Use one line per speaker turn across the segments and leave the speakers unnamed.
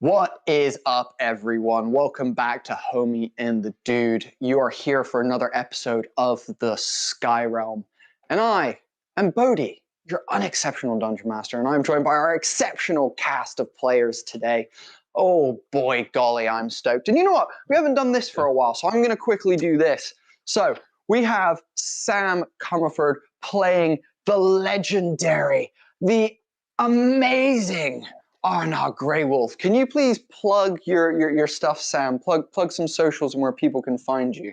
What is up, everyone? Welcome back to Homie and the Dude. You are here for another episode of the Sky Realm. And I am Bodhi, your unexceptional Dungeon Master, and I'm joined by our exceptional cast of players today. Oh boy, golly, I'm stoked. And you know what? We haven't done this for a while, so I'm going to quickly do this. So we have Sam Comerford playing the legendary, the amazing Arna Greywolf. Can you please plug your stuff, Sam? Plug some socials and where people can find you.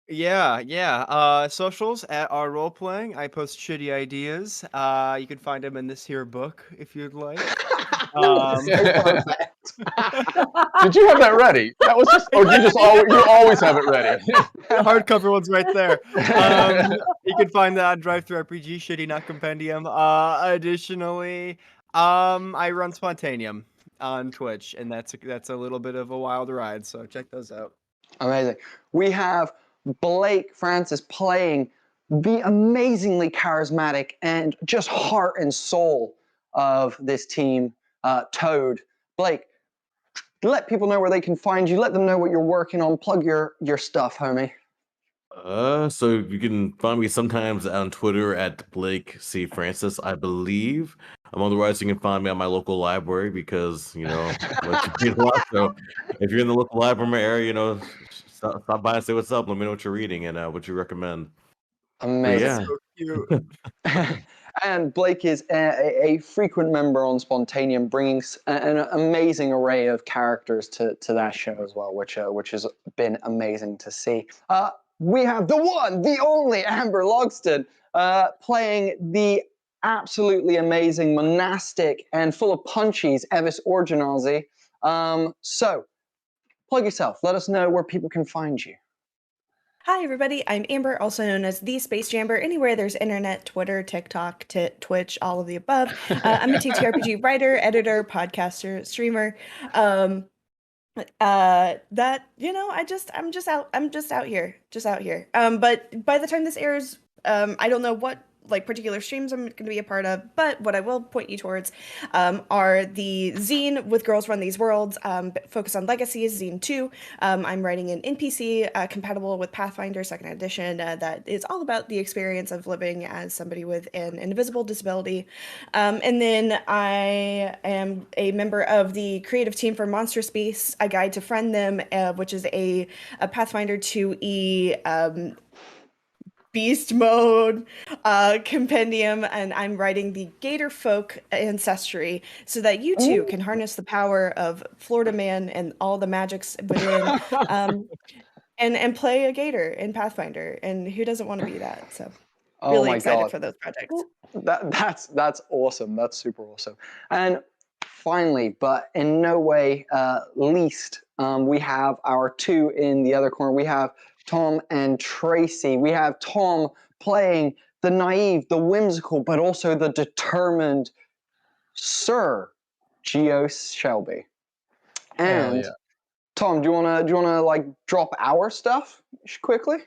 Yeah. Socials at our role playing. I post shitty ideas. You can find them in this here book if you'd like.
Perfect.
Did you have that ready? That was just, or you always have it ready.
The hardcover one's right there. You can find that on ttrpg, shitty not compendium. Additionally, I run Spontaneum on Twitch, and that's a little bit of a wild ride. So check those out.
Amazing. We have Blake Francis playing the amazingly charismatic and just heart and soul of this team, Toad. Blake, let people know where they can find you. Let them know what you're working on. Plug your stuff, homie.
So you can find me sometimes on Twitter at Blake C. Francis, I believe. Otherwise, you can find me at my local library because, so if you're in the local library area, stop by and say what's up. Let me know what you're reading and what you recommend.
Amazing.
So cute.
And Blake is a frequent member on Spontaneum, bringing an amazing array of characters to that show as well, which has been amazing to see. We have the one, the only Amber Logston playing the absolutely amazing monastic and full of punchies Evis Originazi. So, plug yourself. Let us know where people can find you.
Hi, everybody. I'm Amber, also known as the Space Jamber. Anywhere there's internet, Twitter, TikTok, Twitch, all of the above. I'm a TTRPG writer, editor, podcaster, streamer. I'm just out here. But by the time this airs, I don't know what particular streams I'm going to be a part of, but what I will point you towards are the zine with Girls Run These Worlds, focus on legacies, zine 2. I'm writing an NPC compatible with Pathfinder 2nd edition that is all about the experience of living as somebody with an invisible disability. And then I am a member of the creative team for Monster Space, A Guide to Friend Them, which is a Pathfinder 2e beast mode compendium, and I'm writing the Gator Folk ancestry so that you too can harness the power of Florida Man and all the magics within, and play a gator in Pathfinder. And who doesn't want to be that? So really excited for those projects.
That's awesome. That's super awesome. And finally, but in no way least, we have our two in the other corner. We have Tom and Tracy. We have Tom playing the naive, the whimsical, but also the determined Sir Geos Shelby. And Tom, do you wanna drop our stuff quickly?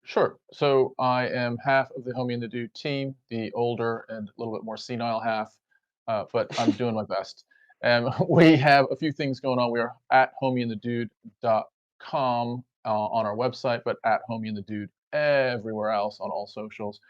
Sure. So I am half of the Homie and the Dude team, the older and a little bit more senile half, but I'm doing my best. We have a few things going on. We are at homieandthedude.com on our website, but at Homie and the Dude everywhere else on all socials.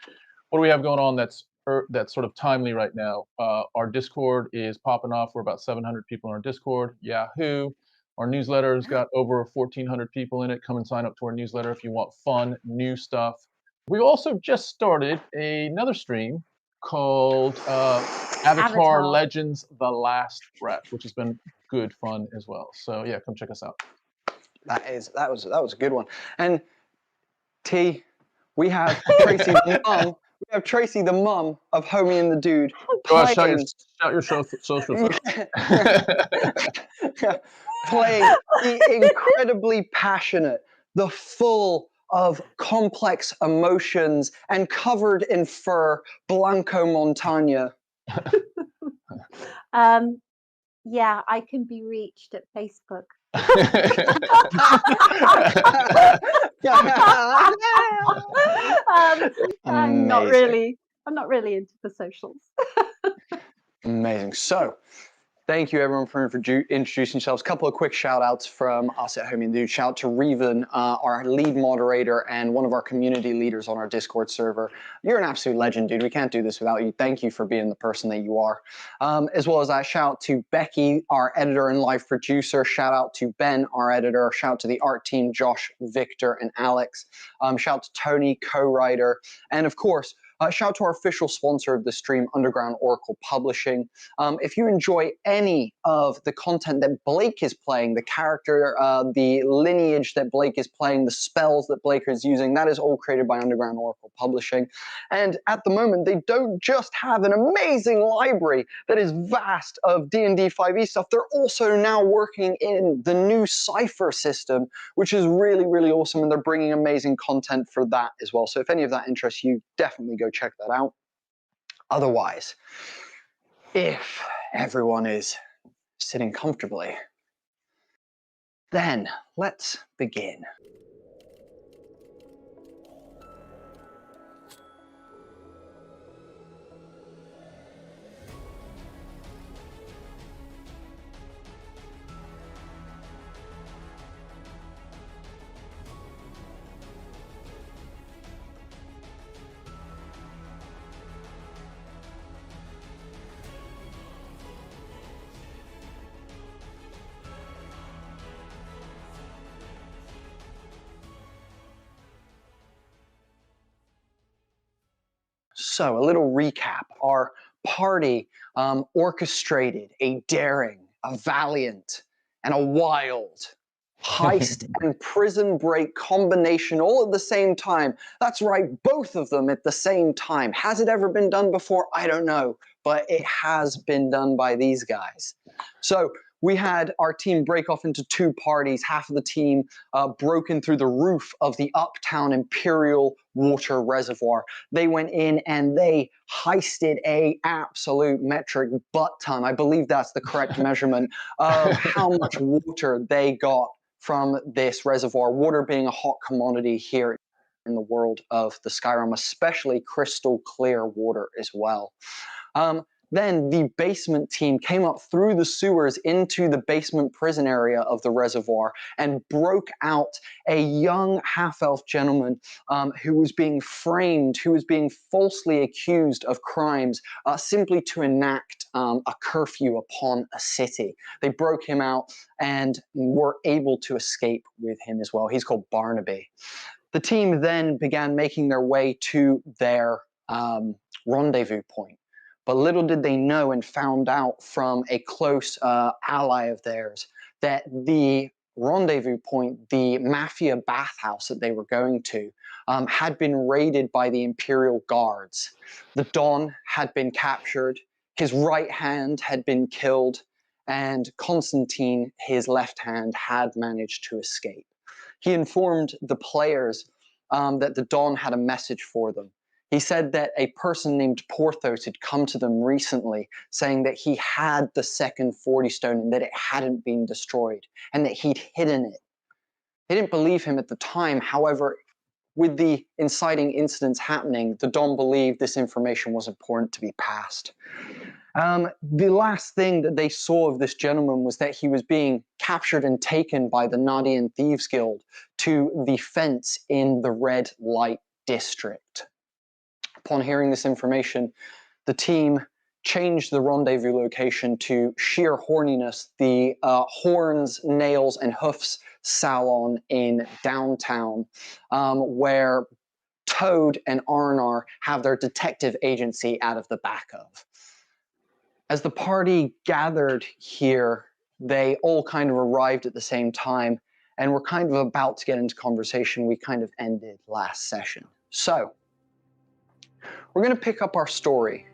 What do we have going on that's sort of timely right now? Our Discord is popping off. We're about 700 people in our Discord. Yahoo! Our newsletter's got over 1,400 people in it. Come and sign up to our newsletter if you want fun, new stuff. We also just started another stream called Avatar Legends: The Last Breath, which has been good fun as well. So yeah, come check us out.
That was a good one. And T, we have Tracy the mum. We have Tracy the mum of Homie and the Dude.
Shout your social.
Playing the incredibly passionate, the full of complex emotions and covered in fur, Blanco Montagna.
Yeah, I can be reached at Facebook. I'm not really into the socials.
Amazing. So, Thank you, everyone, for introducing yourselves. A couple of quick shout-outs from us at Homie and the Dude. Shout out to Reven, our lead moderator and one of our community leaders on our Discord server. You're an absolute legend, dude. We can't do this without you. Thank you for being the person that you are. As well as that, shout out to Becky, our editor and live producer. Shout out to Ben, our editor. Shout out to the art team, Josh, Victor, and Alex. Shout out to Tony, co-writer. And of course, shout out to our official sponsor of the stream, Underground Oracle Publishing. If you enjoy any of the content that Blake is playing, the character, the lineage that Blake is playing, the spells that Blake is using, that is all created by Underground Oracle Publishing. And at the moment, they don't just have an amazing library that is vast of D&D 5e stuff, they're also now working in the new Cypher system, which is really, really awesome, and they're bringing amazing content for that as well. So if any of that interests you, definitely go check that out. Otherwise, if everyone is sitting comfortably, then let's begin. So, a little recap. Our party orchestrated a daring, a valiant, and a wild heist and prison break combination all at the same time. That's right, both of them at the same time. Has it ever been done before? I don't know, but it has been done by these guys. So, we had our team break off into two parties. Half of the team broken through the roof of the Uptown Imperial water reservoir. They went in and they heisted a absolute metric butt ton. I believe that's the correct measurement of how much water they got from this reservoir. Water being a hot commodity here in the world of the Skyrim, especially crystal clear water as well. Then the basement team came up through the sewers into the basement prison area of the reservoir and broke out a young half-elf gentleman who was being framed, who was being falsely accused of crimes simply to enact a curfew upon a city. They broke him out and were able to escape with him as well. He's called Barnaby. The team then began making their way to their rendezvous point. But little did they know and found out from a close ally of theirs that the rendezvous point, the mafia bathhouse that they were going to, had been raided by the Imperial guards. The Don had been captured, his right hand had been killed, and Constantine, his left hand, had managed to escape. He informed the players that the Don had a message for them. He said that a person named Porthos had come to them recently saying that he had the second 40 stone and that it hadn't been destroyed and that he'd hidden it. They didn't believe him at the time. However, with the inciting incidents happening, the Don believed this information was important to be passed. The last thing that they saw of this gentleman was that he was being captured and taken by the Nadian Thieves Guild to the fence in the Red Light District. Upon hearing this information, the team changed the rendezvous location to Sheer Horniness, the Horns, Nails, and Hoofs salon in downtown, where Toad and Arnar have their detective agency out of the back of. As the party gathered here, they all kind of arrived at the same time and were kind of about to get into conversation. We kind of ended last session. So, we're going to pick up our story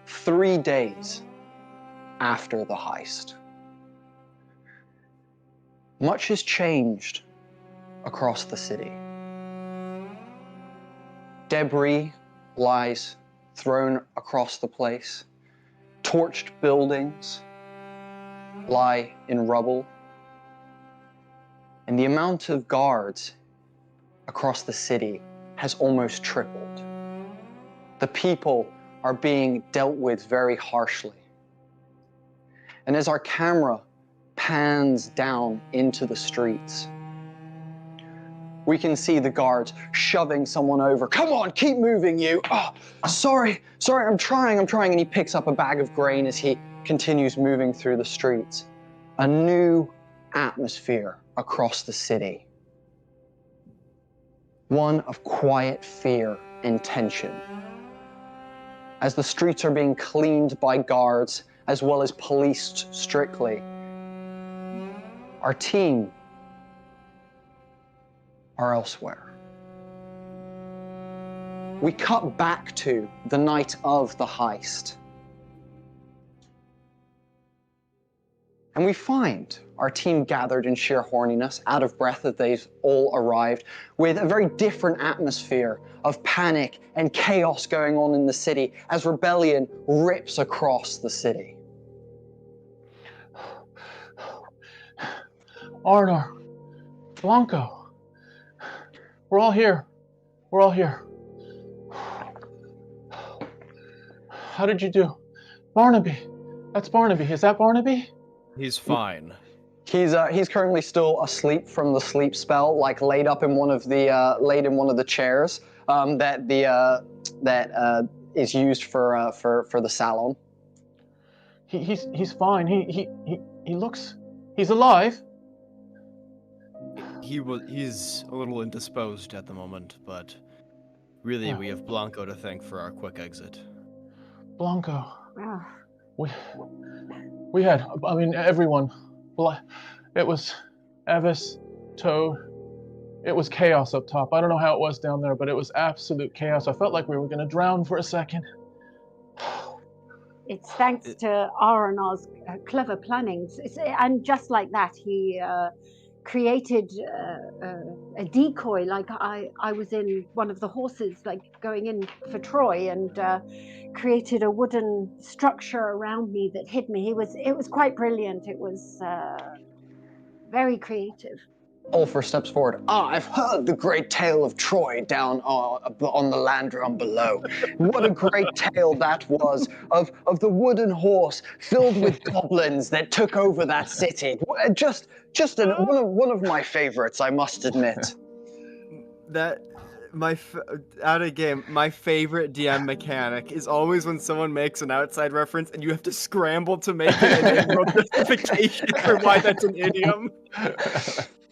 3 days after the heist. Much has changed across the city. Debris lies thrown across the place. Torched buildings lie in rubble. And the amount of guards across the city has almost tripled. The people are being dealt with very harshly. And as our camera pans down into the streets, we can see the guards shoving someone over. Come on, keep moving, you. Oh, sorry, I'm trying. And he picks up a bag of grain as he continues moving through the streets. A new atmosphere across the city. One of quiet fear and tension. As the streets are being cleaned by guards, as well as policed strictly, our team are elsewhere. We cut back to the night of the heist. And we find our team gathered in sheer horniness, out of breath that they've all arrived, with a very different atmosphere of panic and chaos going on in the city as rebellion rips across the city.
Arnar, Blanco, we're all here. We're all here. How did you do? Barnaby. That's Barnaby. Is that Barnaby?
He's fine.
He's currently still asleep from the sleep spell, like laid in one of the chairs that is used for the salon.
He's fine. He looks. He's alive.
He's a little indisposed at the moment, but really we have Blanco to thank for our quick exit.
Blanco.
Ah.
We had, I mean, everyone. It was Evis, Toad. It was chaos up top. I don't know how it was down there, but it was absolute chaos. I felt like we were going to drown for a second.
It's thanks to Aronar's clever plannings. And just like that, he created a decoy. Like I was in one of the horses, like going in for Troy, and created a wooden structure around me that hid me. It was quite brilliant. It was very creative.
Ulfr steps forward. I've heard the great tale of Troy down on the land realm below. What a great tale that was of the wooden horse filled with goblins that took over that city. Just one of my favorites, I must admit.
Out of game, my favorite DM mechanic is always when someone makes an outside reference and you have to scramble to make it an in-world justification for why that's an idiom.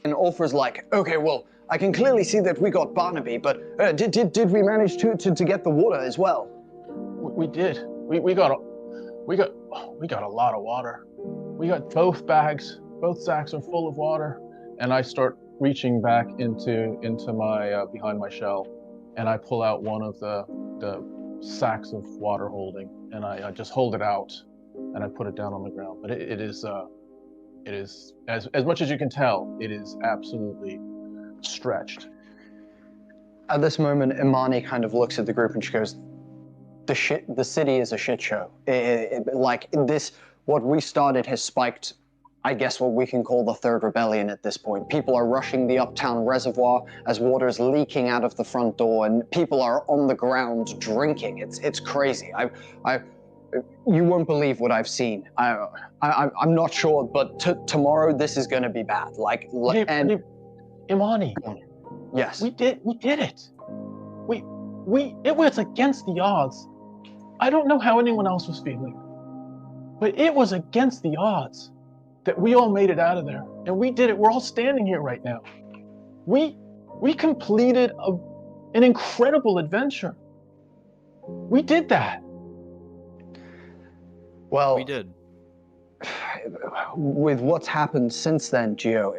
And Ulfr's like, okay, well, I can clearly see that we got Barnaby, but did we manage to get the water as well?
We did. We got a lot of water. We got both bags, both sacks are full of water, and I start reaching back into my behind my shell, and I pull out one of the sacks of water holding, and I just hold it out, and I put it down on the ground. But it is as much as you can tell, it is absolutely stretched.
At this moment, Imani kind of looks at the group and she goes, the city is a shit show. What we started has spiked, I guess what we can call the third rebellion at this point. People are rushing the Uptown Reservoir as water's leaking out of the front door, and people are on the ground drinking. It's crazy. You won't believe what I've seen. I'm not sure, but tomorrow this is going to be bad.
Imani.
Yes.
We did it. It was against the odds. I don't know how anyone else was feeling, but it was against the odds that we all made it out of there, and we did it. We're all standing here right now. We completed an incredible adventure. We did that.
Well,
we did.
With what's happened since then, Gio,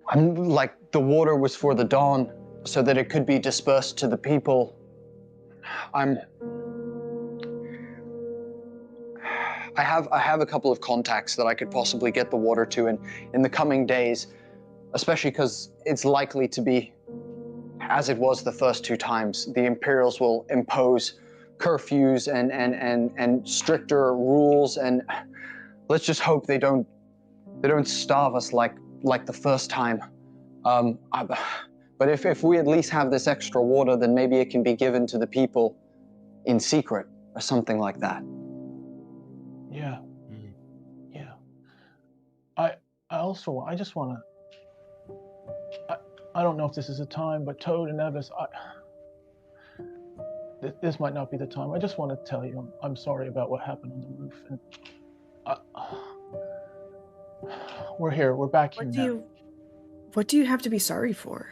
I'm like, the water was for the dawn so that it could be dispersed to the people. I have a couple of contacts that I could possibly get the water to in the coming days, especially because it's likely to be, as it was the first two times, the Imperials will impose curfews and stricter rules, and let's just hope they don't starve us like the first time. But if we at least have this extra water, then maybe it can be given to the people in secret or something like that.
Yeah. I just want to. I don't know if this is a time, but Toad and Evis, this might not be the time. I just want to tell you, I'm sorry about what happened on the roof, and we're here. We're back here now.
What do you have to be sorry for?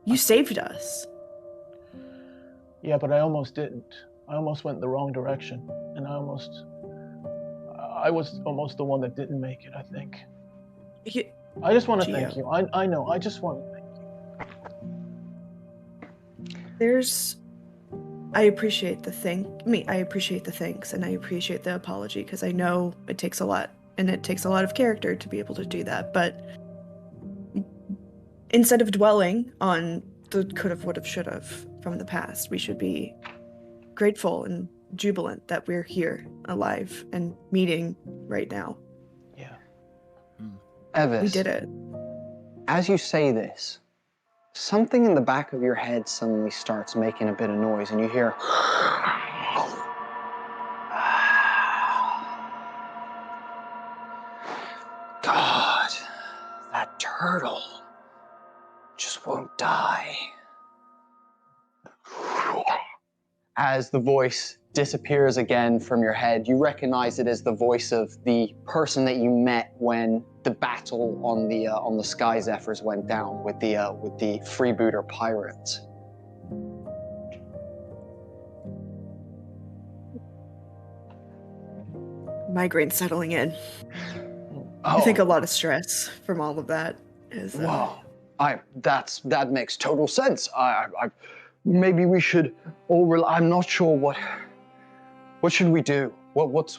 You saved us.
Yeah, but I almost didn't. I almost went the wrong direction, and I was almost the one that didn't make it, I think. I just want to thank you. I know. I just want to thank you.
I appreciate the I appreciate the thanks, and I appreciate the apology, because I know it takes a lot, and it takes a lot of character to be able to do that. But instead of dwelling on the could've, would've, should've from the past, we should be grateful and jubilant that we're here, alive, and meeting right now.
Yeah.
Evis,
We did it.
as you say this, something in the back of your head suddenly starts making a bit of noise, and you hear... God, that turtle just won't die. As the voice disappears again from your head, you recognize it as the voice of the person that you met when the battle on the Sky Zephyrs went down with the freebooter pirates.
Migraine settling in.
Oh.
I think a lot of stress from all of that is.
Wow, that makes total sense. Maybe we should all. I'm not sure what should we do. What's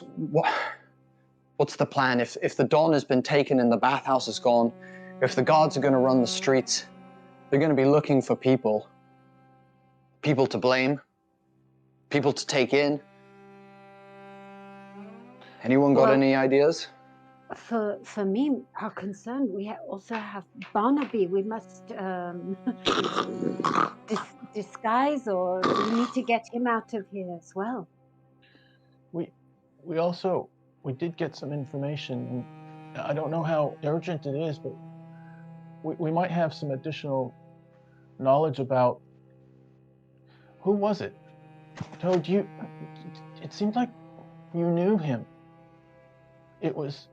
the plan? If the Dawn has been taken and the bathhouse is gone, if the guards are going to run the streets, they're going to be looking for people to blame, people to take in. Anyone got any ideas?
For me, our concern, we also have Barnaby. We must disguise, or we need to get him out of here as well.
We did get some information, and I don't know how urgent it is, but we might have some additional knowledge about who was it? Toad, it seemed like you knew him. It was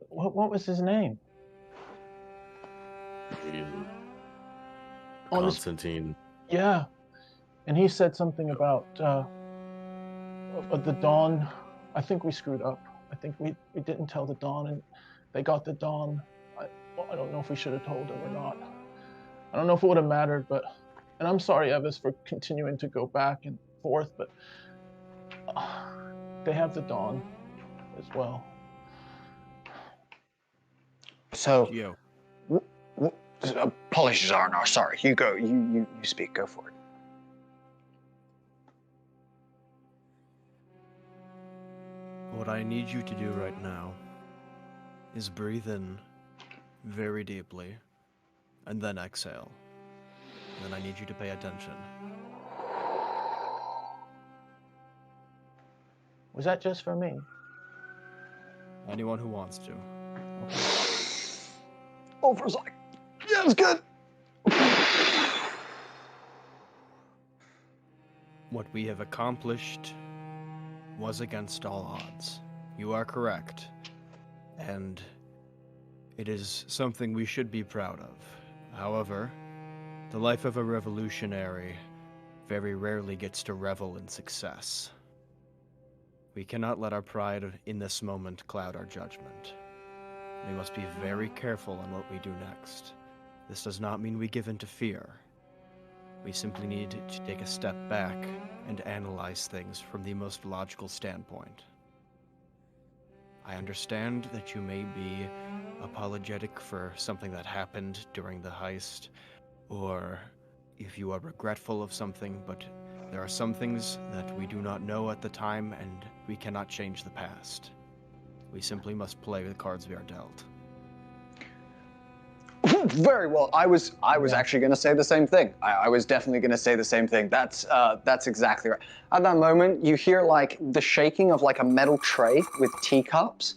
what was his name?
Constantine.
Yeah, and he said something about the Dawn. I think we screwed up. I think we didn't tell the Dawn, and they got the Dawn. I don't know if we should have told them or not. I don't know if it would have mattered, and I'm sorry, Evis, for continuing to go back and forth, but they have the Dawn as well.
So, apologies, Arnar. Sorry, you go. You speak. Go for it.
What I need you to do right now is breathe in very deeply, and then exhale. And then I need you to pay attention.
Was that just for me?
Anyone who wants to.
Oh, for a second. Yeah, it's good.
What we have accomplished was against all odds. You are correct. And it is something we should be proud of. However, the life of a revolutionary very rarely gets to revel in success. We cannot let our pride in this moment cloud our judgment. We must be very careful on what we do next. This does not mean we give in to fear. We simply need to take a step back and analyze things from the most logical standpoint. I understand that you may be apologetic for something that happened during the heist, or if you are regretful of something, but there are some things that we do not know at the time, and we cannot change the past. We simply must play the cards we are dealt.
Very well. I was actually going to say the same thing. I was definitely going to say the same thing. That's exactly right. At that moment, you hear like the shaking of like a metal tray with teacups,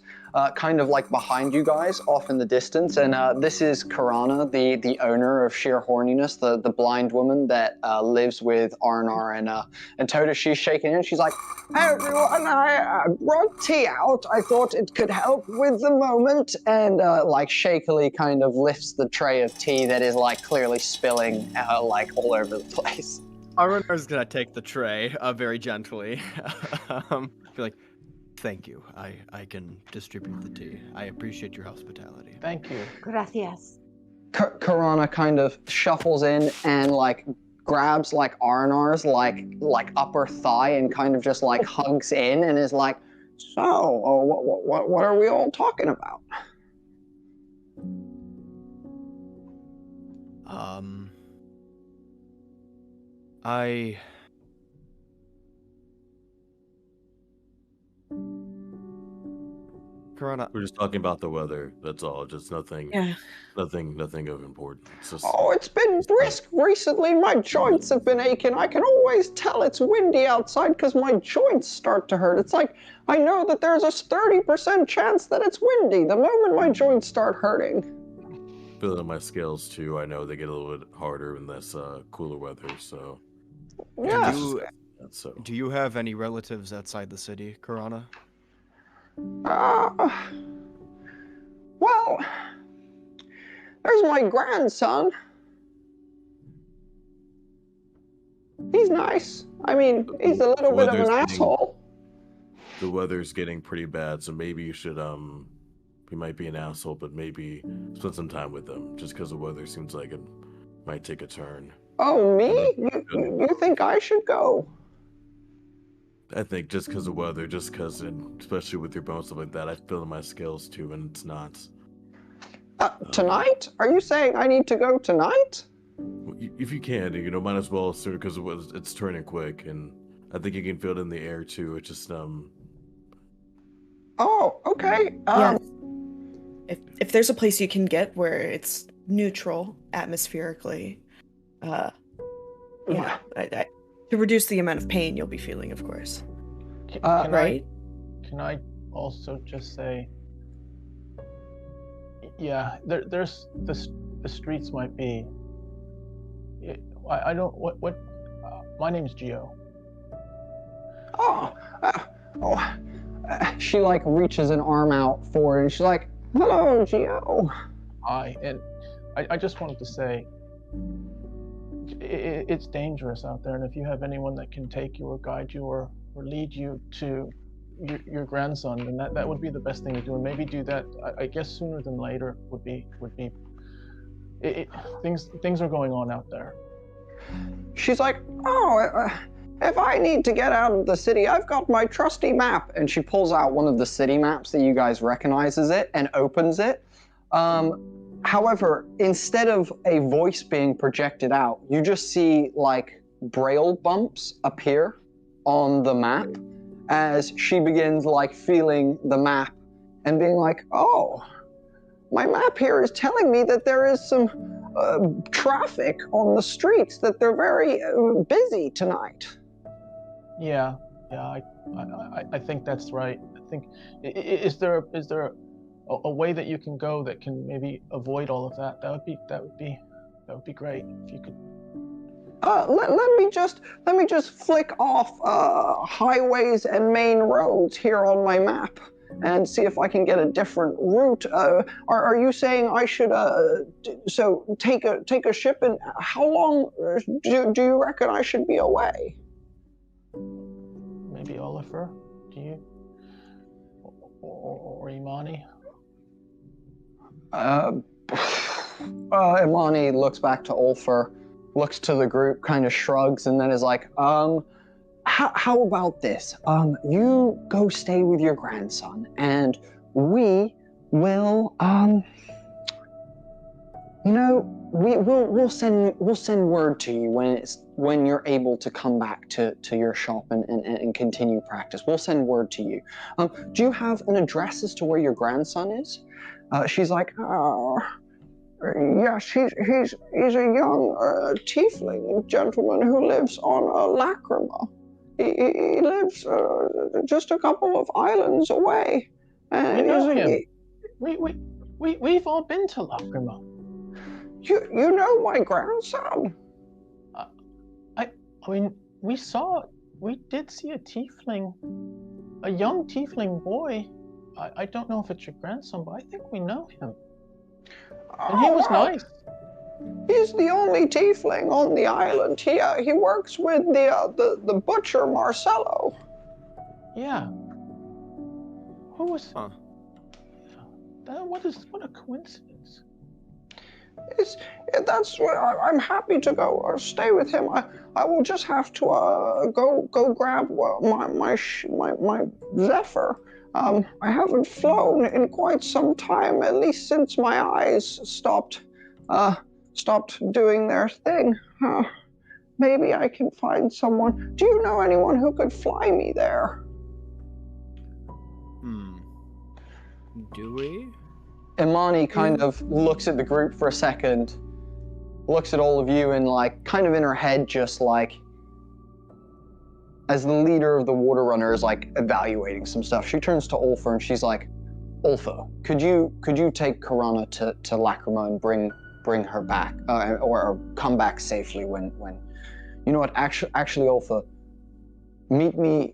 kind of like behind you guys, off in the distance. And this is Karana, the owner of Sheer Horniness, the blind woman that lives with R&R and Toda. She's shaking in. She's like, "Hey everyone, I brought tea out. I thought it could help with the moment." And like shakily kind of lifts the tray of tea that is like clearly spilling like all over the place.
R&R's gonna take the tray very gently. Be like, "Thank you. I can distribute the tea. I appreciate your hospitality."
Thank you.
Gracias.
Karana kind of shuffles in and like grabs like R&R's like upper thigh and kind of just like hugs in and is like, "So, what are we all talking about?"
Corona.
We're just talking about the weather. That's all. Just nothing.
Yeah.
Nothing of importance. It's just,
"Oh, it's been brisk recently. My joints have been aching. I can always tell it's windy outside because my joints start to hurt. It's like I know that there's a 30% chance that it's windy the moment my joints start hurting."
feeling my scales too. I know they get a little bit harder in this cooler weather. So
Yeah.
Do you have any relatives outside the city, Karana?
Well, there's my grandson. He's nice. I mean, he's a little bit of an asshole.
The weather's getting pretty bad, so maybe you should, he might be an asshole, but maybe spend some time with him, just because the weather seems like it might take a turn.
Oh, me? You think I should go?
I think just because of weather, just because, and especially with your bones, stuff like that, I feel in my scales too, and it's not.
Tonight? Are you saying I need to go tonight?
If you can, might as well sooner because it's turning quick, and I think you can feel it in the air too. It's just
Oh, okay.
Yeah. If there's a place you can get where it's neutral atmospherically, to reduce the amount of pain you'll be feeling, of course. Right?
Can I also just say, yeah, there's the streets might be. I don't what. My name's Gio.
She like reaches an arm out for it, and she's like, "Hello, Gio."
And I just wanted to say, it's dangerous out there, and if you have anyone that can take you or guide you or lead you to your grandson, then that would be the best thing to do, and maybe do that. I guess sooner than later would be. Things are going on out there.
She's like, if I need to get out of the city, I've got my trusty map. And she pulls out one of the city maps that you guys recognizes it and opens it. However, instead of a voice being projected out, you just see like braille bumps appear on the map as she begins like feeling the map and being like, "Oh, my map here is telling me that there is some traffic on the streets, that they're very busy tonight."
Yeah, I think that's right. I think is there a way that you can go that can maybe avoid all of that? That would be great if you could.
Let me just flick off highways and main roads here on my map and see if I can get a different route. Are you saying I should take a ship, and how long do you reckon I should be away?
Maybe Oliver, do you? Or Imani?
Imani looks back to Ulfer, looks to the group, kind of shrugs, and then is like, how about this? You go stay with your grandson, and we will, we'll send word to you when you're able to come back to your shop and continue practice. We'll send word to you. Do you have an address as to where your grandson is? She's like, Yes, he's a young tiefling gentleman who lives on Lacrima. He lives just a couple of islands away.
We know him. We've all been to Lacrima.
You know my grandson?
I mean, we did see a tiefling, a young tiefling boy. I don't know if it's your grandson, but I think we know him. And he was nice.
He's the only tiefling on the island. He works with the butcher Marcello.
Yeah. Who was?
Huh.
What a coincidence.
That's what I'm happy to go or stay with him. I will just have to go grab my Zephyr. I haven't flown in quite some time, at least since my eyes stopped doing their thing. Maybe I can find someone. Do you know anyone who could fly me there?
Do we?
Imani kind of looks at the group for a second, looks at all of you, and like kind of in her head, just like as the leader of the water runner is like evaluating some stuff, she turns to Ulfa and she's like, Ulfa, could you take Karana to Lacrima and bring her back or come back safely when you know what, actually Ulfa, meet me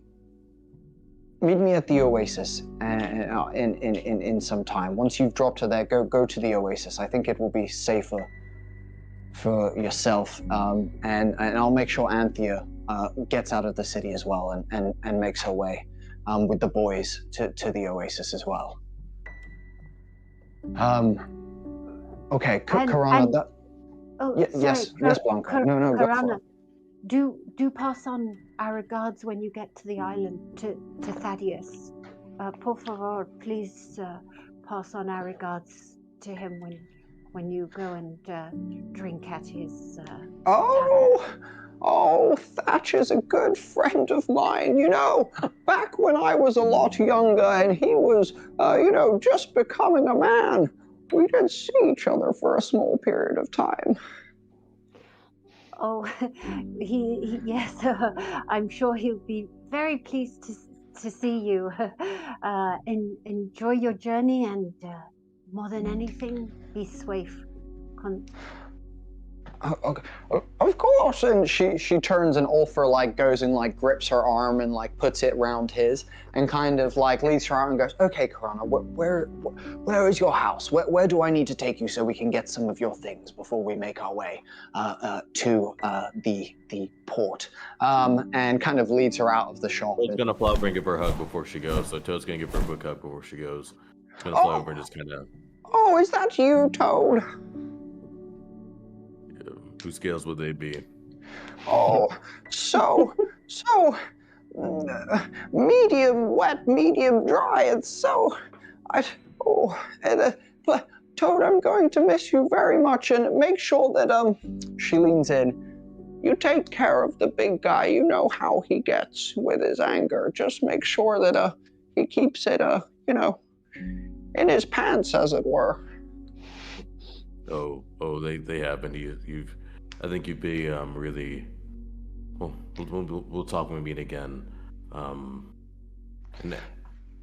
at the Oasis in some time. Once you've dropped her there, go to the Oasis. I think it will be safer for yourself, and I'll make sure Anthea gets out of the city as well and makes her way with the boys to the Oasis as well. Okay, Karana. Yes, Blanca. No, go for it.
Do pass on our regards when you get to the island to Thaddeus. Por favor, please pass on our regards to him when you go and drink at his.
Oh, Thatch is a good friend of mine. You know, back when I was a lot younger and he was, just becoming a man, we did see each other for a small period of time.
Oh, yes, I'm sure he'll be very pleased to see you. Enjoy your journey and more than anything, be safe.
Of course, and she turns and Ulfer like goes and like grips her arm and like puts it around his and kind of like leads her out and goes, okay, Karana, where is your house? Where do I need to take you so we can get some of your things before we make our way to the port? And kind of leads her out of the shop.
Toad's gonna fly over and give her a hug before she goes. So Toad's gonna give her a quick hug before she goes. She's gonna fly over and just kind of.
Oh, is that you, Toad?
Whose scales would they be?
Oh, so medium wet, medium dry. It's so Toad, I'm going to miss you very much, and make sure that she leans in. You take care of the big guy. You know how he gets with his anger. Just make sure that he keeps it in his pants, as it were.
Oh, they happen. You've. I think you'd be really. Well, we'll talk when we meet again. And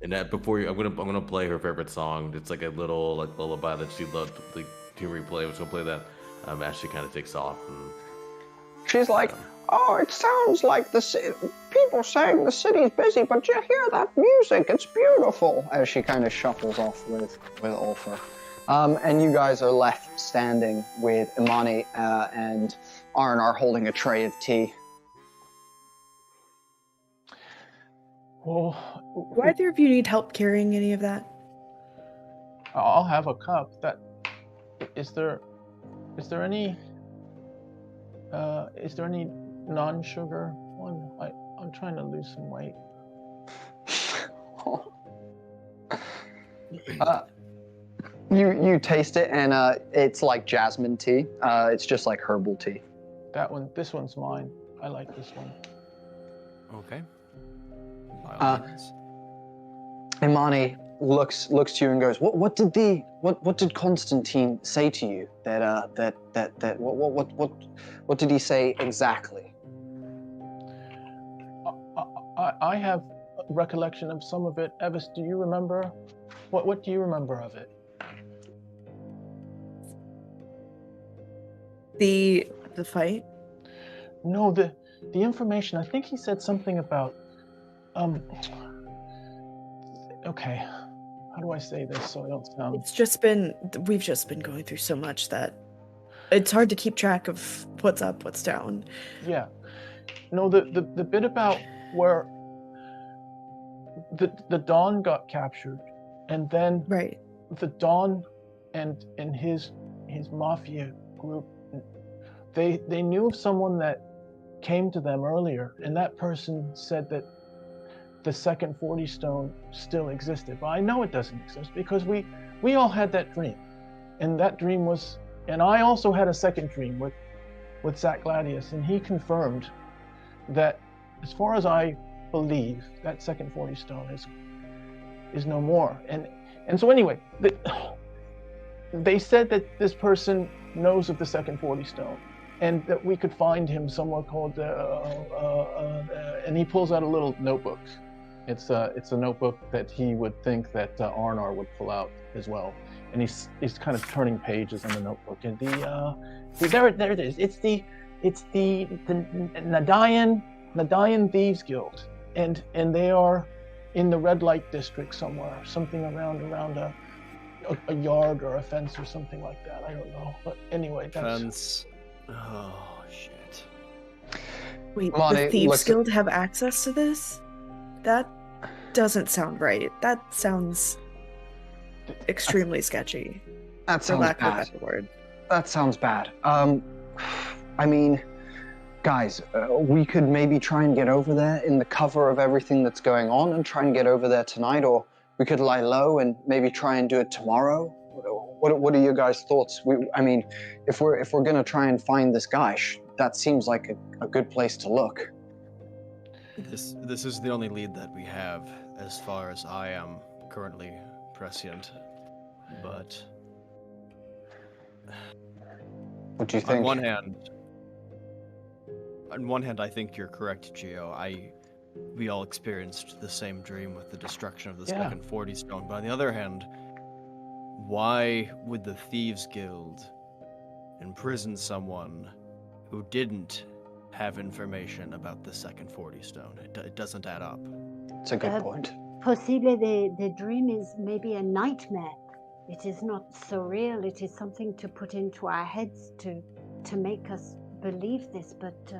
that before I'm gonna play her favorite song. It's like a little like lullaby that she loved to replay. I was gonna play that as she kind of takes off. And,
she's like, oh, it sounds like people saying the city's busy, but you hear that music? It's beautiful. As she kind of shuffles off with Ulfa. And you guys are left standing with Imani and Arnar holding a tray of tea.
Oh,
Do either of you need help carrying any of that?
I'll have a cup. Is there any non-sugar one? I'm trying to lose some weight.
You taste it, and it's like jasmine tea. It's just like herbal tea.
This one's mine. I like this one.
Okay.
Imani looks to you and goes, what did Constantine say to you? What did he say exactly?
I have a recollection of some of it. Evis, do you remember? What do you remember of it?
The fight?
No, the information. I think he said something about okay, how do I say this so I don't sound...
We've just been going through so much that it's hard to keep track of what's up, what's down.
Yeah. No, the bit about where the Dawn got captured, and then
right.
The Dawn and his mafia group, they knew of someone that came to them earlier, and that person said that the second 40 stone still existed. But I know it doesn't exist because we all had that dream, and that dream was, and I also had a second dream with Zach Gladius, and he confirmed that, as far as I believe, that second 40 stone is no more. And so anyway, they said that this person knows of the second 40 stone, and that we could find him somewhere called, and he pulls out a little notebook. It's a notebook that he would think that Arnar would pull out as well, and he's kind of turning pages in the notebook. And there it is. It's the Nadayan Thieves Guild, and they are in the red light district somewhere, something around a yard or a fence or something like that. I don't know, but anyway, that's...
Fence. Oh shit.
Wait,
Monty,
the Thieves
listen.
Guild have access to this? That doesn't sound right. That sounds extremely sketchy.
That
For
sounds
lack of a
bad.
better word.
That sounds bad. I mean, guys, we could maybe try and get over there in the cover of everything that's going on and try and get over there tonight, or we could lie low and maybe try and do it tomorrow. What are your guys' thoughts? I mean, if we're gonna try and find this guy, that seems like a good place to look.
This is the only lead that we have, as far as I am currently prescient. But
What do you think?
on one hand, I think you're correct, Gio. We all experienced the same dream with the destruction of the second 40 stone. But on the other hand, why would the Thieves Guild imprison someone who didn't have information about the second 40 stone? It doesn't add up.
It's a good point.
Possibly the dream is maybe a nightmare. It is not so real. It is something to put into our heads to make us believe this, but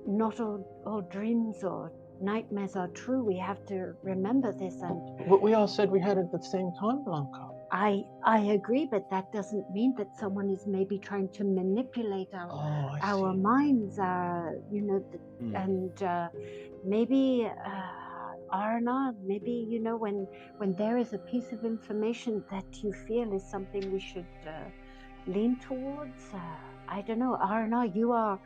not all dreams or nightmares are true. We have to remember this. And
But we all said we had it at the same time, Blanca.
I agree, but that doesn't mean that someone is maybe trying to manipulate our minds, and maybe Arna, maybe when there is a piece of information that you feel is something we should lean towards. I don't know, Arna, you're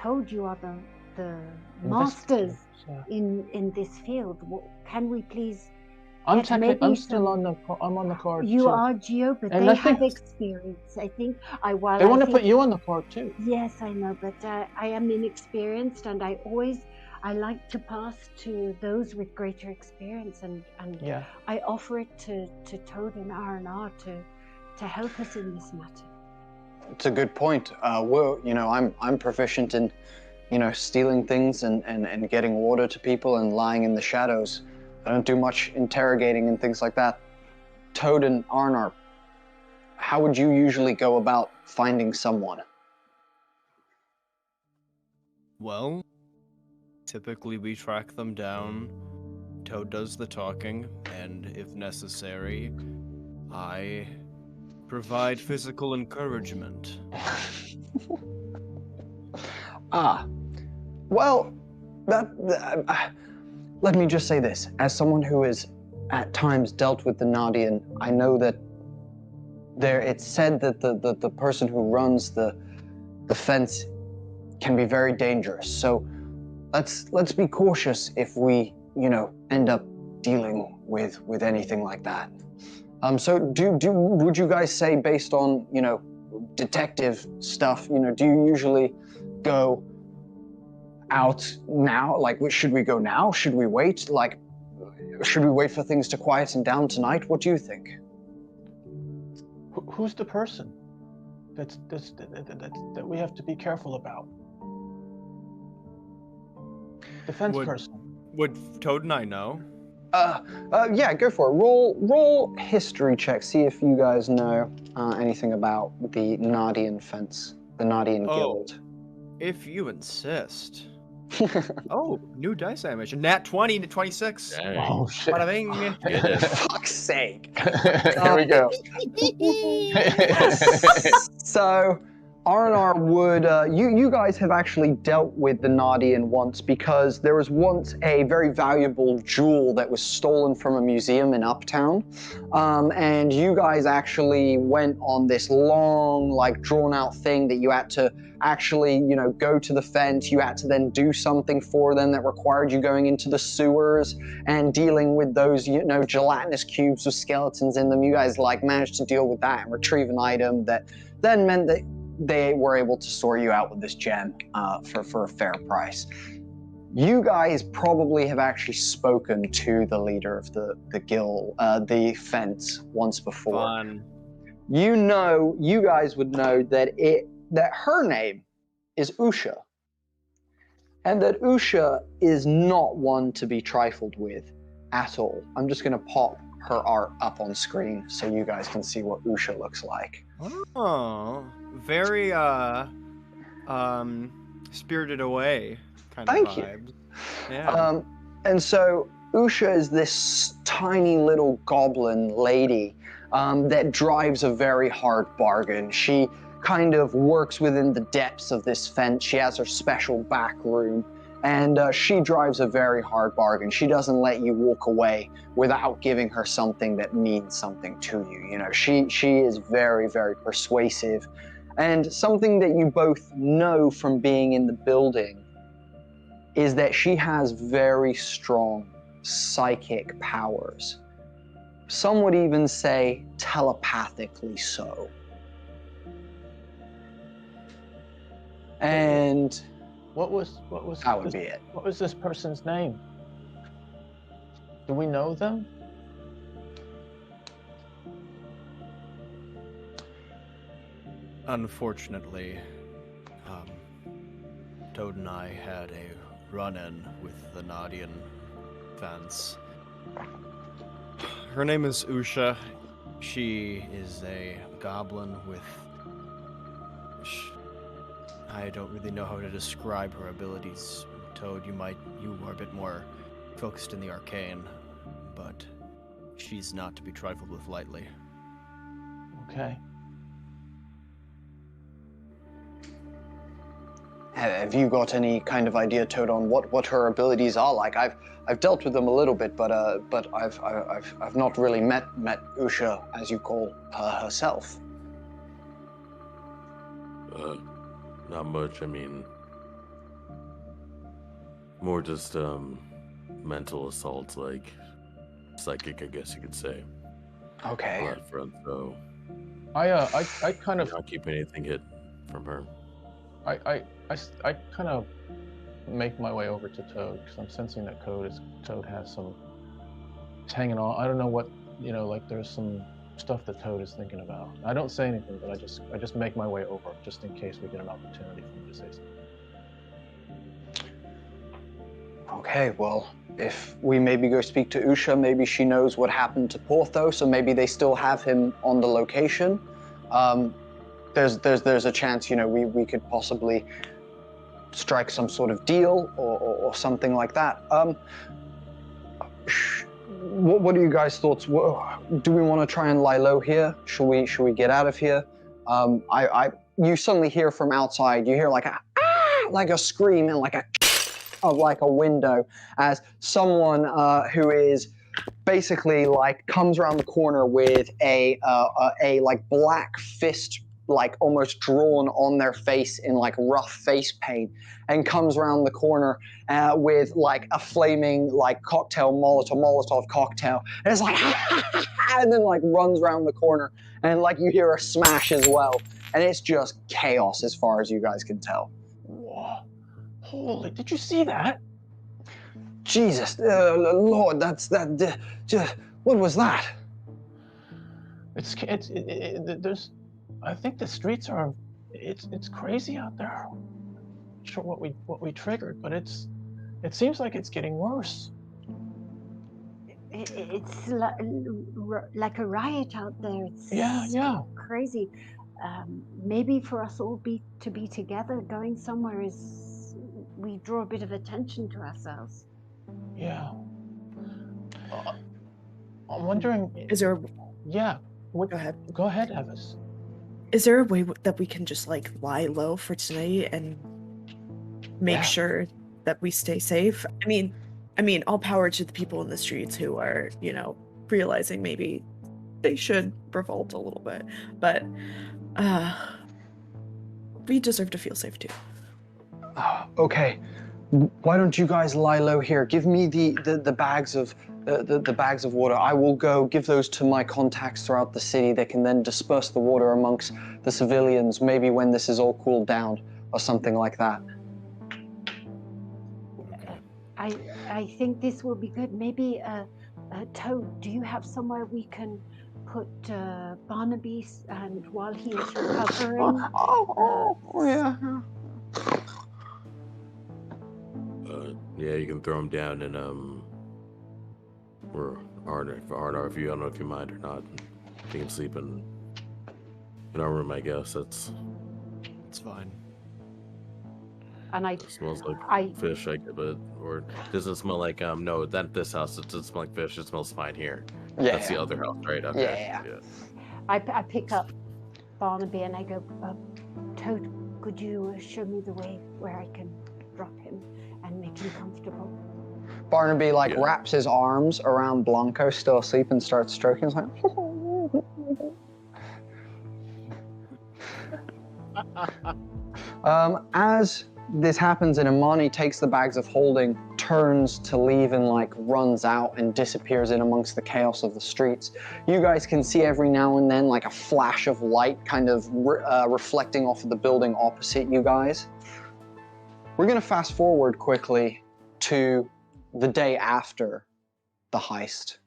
Toad, you are the masters in this field. Can we please?
I'm on the card.
You
too.
are Geo, but
And
they
I think-
have experience. I think
They want to put you on the card too.
Yes, I know, but I am inexperienced, and I like to pass to those with greater experience, and
Yeah.
I offer it to Toad and R&R to help us in this matter.
It's a good point. I'm proficient in, stealing things and getting water to people and lying in the shadows. I don't do much interrogating and things like that. Toad and Arnar, how would you usually go about finding someone?
Well, typically we track them down. Toad does the talking, and if necessary, I provide physical encouragement.
Well, let me just say this. As someone who has at times dealt with the Nadian, I know that it's said that the person who runs the fence can be very dangerous. So let's be cautious if we end up dealing with anything like that. So would you guys say, based on detective stuff, do you usually go out now? Like, should we go now? Should we wait? Like, should we wait for things to quieten down tonight? What do you think?
Who's the person that we have to be careful about? Defense person.
Would Toad and I know?
Yeah, go for it. Roll history check. See if you guys know anything about the Nadian fence, the Nadian guild.
If you insist. Oh, new dice animation. Nat 20 to 26.
Dang.
Oh shit!
Bada bing.
Goodness.
Fuck's sake.
Here we go.
So, R&R would, you guys have actually dealt with the Nadian once, because there was once a very valuable jewel that was stolen from a museum in Uptown. And you guys actually went on this long, like, drawn out thing that you had to actually, go to the fence. You had to then do something for them that required you going into the sewers and dealing with those, gelatinous cubes with skeletons in them. You guys, managed to deal with that and retrieve an item that then meant that they were able to sort you out with this gem for a fair price. You guys probably have actually spoken to the leader of the guild, the fence, once before.
Fun.
You guys would know that her name is Usha, and that Usha is not one to be trifled with at all. I'm just going to pop her art up on screen so you guys can see what Usha looks like.
Oh, very Spirited Away kind
Thank
of
you.
vibes. Yeah.
And so Usha is this tiny little goblin lady that drives a very hard bargain. She kind of works within the depths of this fence. She has her special back room, and she drives a very hard bargain. She doesn't let you walk away without giving her something that means something to you. She is very, very persuasive. And something that you both know from being in the building is that she has very strong psychic powers. Some would even say telepathically so. And
What was
that would be it.
What was this person's name? Do we know them?
Unfortunately, Toad and I had a run-in with the Nadian fence. Her name is Usha. She is a goblin with... I don't really know how to describe her abilities. Toad, you are a bit more focused in the arcane, but she's not to be trifled with lightly.
Okay.
Have you got any kind of idea, Toad, on what her abilities are like? I've dealt with them a little bit, but I've not really met Usha, as you call her, herself.
Not much. I mean, more just mental assaults, like psychic, I guess you could say.
Okay.
On that front, so
I kind of
not keep anything hid from her.
I kind of make my way over to Toad because I'm sensing that Toad has some. It's hanging on. I don't know what there's some stuff that Toad is thinking about. I don't say anything, but I just make my way over just in case we get an opportunity for me to say something.
Okay, well, if we maybe go speak to Usha, maybe she knows what happened to Porthos, so maybe they still have him on the location. There's a chance, we could possibly strike some sort of deal or something like that. What are you guys' thoughts? Do we want to try and lie low here? Should we get out of here? You suddenly hear from outside. You hear like a scream and like a window as someone who is basically comes around the corner with a black fist like almost drawn on their face in like rough face paint, and comes around the corner with like a flaming like cocktail, Molotov cocktail, and it's like and then like runs around the corner, and like you hear a smash as well, and it's just chaos as far as you guys can tell.
Whoa. Holy, did you see that?
Jesus, Lord, what was that?
There's, I think the streets are, it's crazy out there. I'm not sure what we triggered, but it seems like it's getting worse.
It's like a riot out there. It's
Yeah.
crazy. Maybe for us all to be together, going somewhere is we draw a bit of attention to ourselves.
Yeah. I'm wondering.
Is there?
Yeah.
Go ahead.
Go ahead, Evis.
Is there a way that we can just like lie low for tonight and make sure that we stay safe? I mean, all power to the people in the streets who are, realizing maybe they should revolt a little bit, but we deserve to feel safe too.
Okay, why don't you guys lie low here? Give me the bags of the bags of water. I will go give those to my contacts throughout the city. They can then disperse the water amongst the civilians, maybe when this is all cooled down or something like that.
I think this will be good. Maybe, Toad, do you have somewhere we can put Barnaby, and while he is recovering?
Yeah.
Yeah, you can throw him down in or Arnar, if you, I don't know if you mind or not. You can sleep in our room, I guess. It's
fine.
And
it smells like fish, or does it smell like no, not this house. It doesn't smell like fish. It smells fine here.
Yeah.
That's the other house, right? Okay.
Yeah.
I pick up Barnaby and I go, Toad, could you show me the way where I can drop him and make him comfortable?
Barnaby wraps his arms around Blanco, still asleep, and starts stroking. He's like, as this happens, and Imani takes the bags of holding, turns to leave, and runs out and disappears in amongst the chaos of the streets. You guys can see every now and then a flash of light kind of reflecting off of the building opposite you guys. We're gonna fast forward quickly to the day after the heist.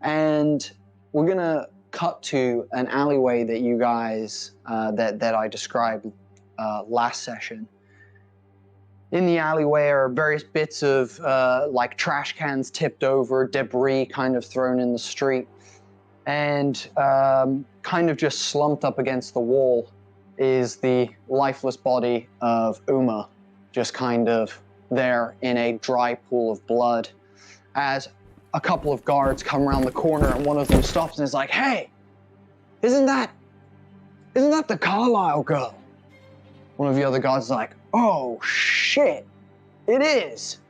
And we're gonna cut to an alleyway that you guys, that I described last session. In the alleyway are various bits of trash cans tipped over, debris kind of thrown in the street, and kind of just slumped up against the wall is the lifeless body of Uma, just kind of there in a dry pool of blood, as a couple of guards come around the corner and one of them stops and is like, "Hey, isn't that the Carlisle girl?" One of the other guards is like, "Oh shit, it is."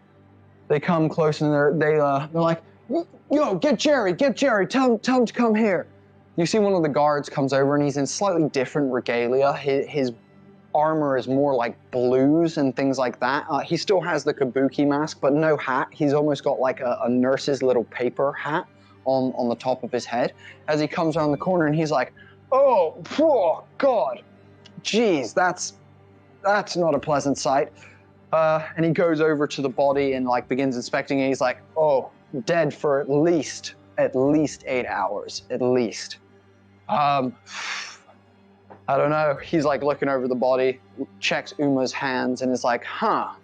They come close and they're like, "Yo, get Jerry, tell him to come here." You see one of the guards comes over and he's in slightly different regalia. His armor is more like blues and things like that. He still has the kabuki mask, but no hat. He's almost got like a nurse's little paper hat on the top of his head. As he comes around the corner and he's like, "Oh, poor God, geez, that's not a pleasant sight." And he goes over to the body and begins inspecting it. He's like, "Oh, dead for at least 8 hours, at least." I don't know. He's looking over the body, checks Uma's hands, and is like, "Huh."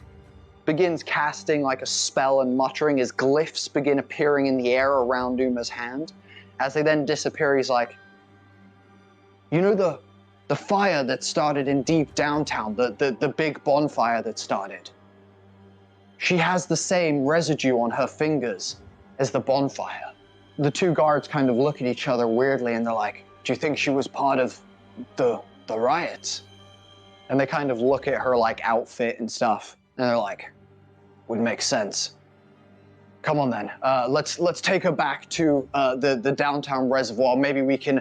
Begins casting a spell and muttering as glyphs begin appearing in the air around Uma's hand. As they then disappear, he's like, "You know the fire that started in deep downtown, the big bonfire that started? She has the same residue on her fingers as the bonfire." The two guards kind of look at each other weirdly and they're like, "Do you think she was part of the riots?" And they kind of look at her outfit and stuff and they're like, "Would make sense. Come on then, let's take her back to the downtown reservoir. Maybe we can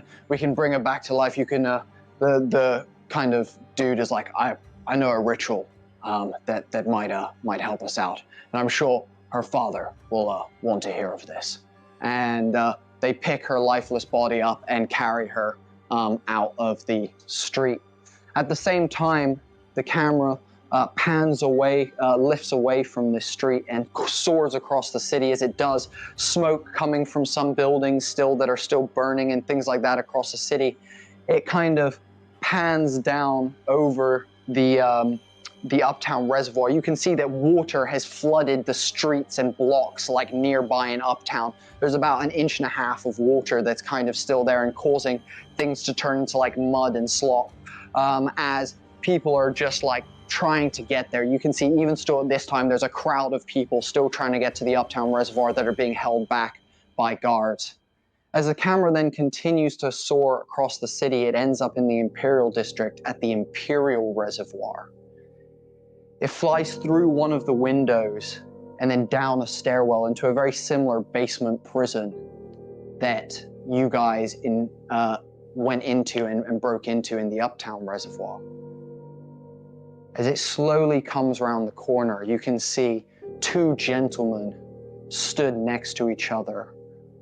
bring her back to life. You can The kind of dude is like, I know a ritual that might help us out, and I'm sure her father will want to hear of this. And they pick her lifeless body up and carry her out of the street. At the same time, the camera pans away, lifts away from the street and soars across the city. As it does, smoke coming from some buildings still that are still burning and things like that across the city. It kind of pans down over the Uptown Reservoir. You can see that water has flooded the streets and blocks like nearby in Uptown. There's about 1.5 inches of water that's kind of still there and causing things to turn into like mud and slop as people are just like trying to get there. You can see even still at this time, there's a crowd of people still trying to get to the Uptown Reservoir that are being held back by guards. As the camera then continues to soar across the city, it ends up in the Imperial District at the Imperial Reservoir. It flies through one of the windows and then down a stairwell into a very similar basement prison that you guys went into and broke into in the Uptown Reservoir. As it slowly comes around the corner, you can see 2 gentlemen stood next to each other,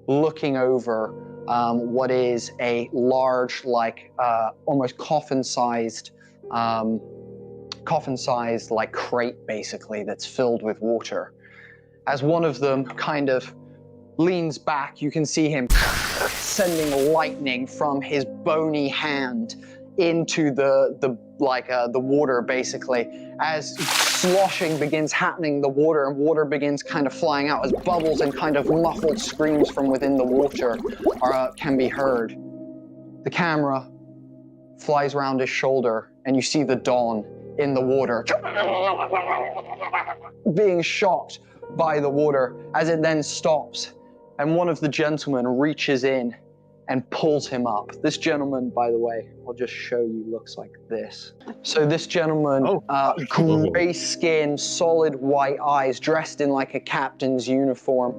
looking over what is a large, like almost coffin-sized like crate, basically, that's filled with water. As one of them kind of leans back, you can see him sending lightning from his bony hand into the water, basically. As sloshing begins happening in the water, and water begins kind of flying out as bubbles and kind of muffled screams from within the water can be heard. The camera flies around his shoulder, and you see the Dawn in the water, being shocked by the water as it then stops, and one of the gentlemen reaches in and pulls him up. This gentleman, by the way, I'll just show you, looks like this. So this gentleman, gray skin, solid white eyes, dressed in like a captain's uniform,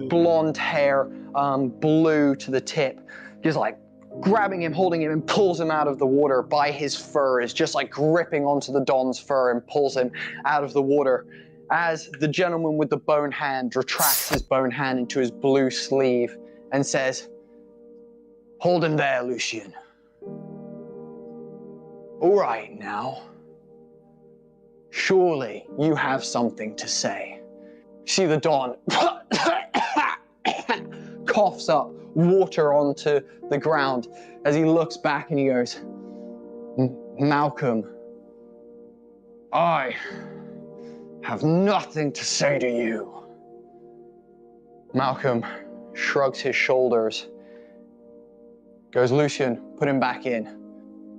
blonde hair, blue to the tip, just like grabbing him, holding him, and pulls him out of the water by his fur, is just like gripping onto the Don's fur and pulls him out of the water. As the gentleman with the bone hand retracts his bone hand into his blue sleeve and says, "Hold him there, Lucian. All right now. Surely you have something to say." You see the Don coughs up water onto the ground as he looks back and he goes, "Malcolm, I have nothing to say to you." Malcolm shrugs his shoulders, goes, "Lucian, put him back in."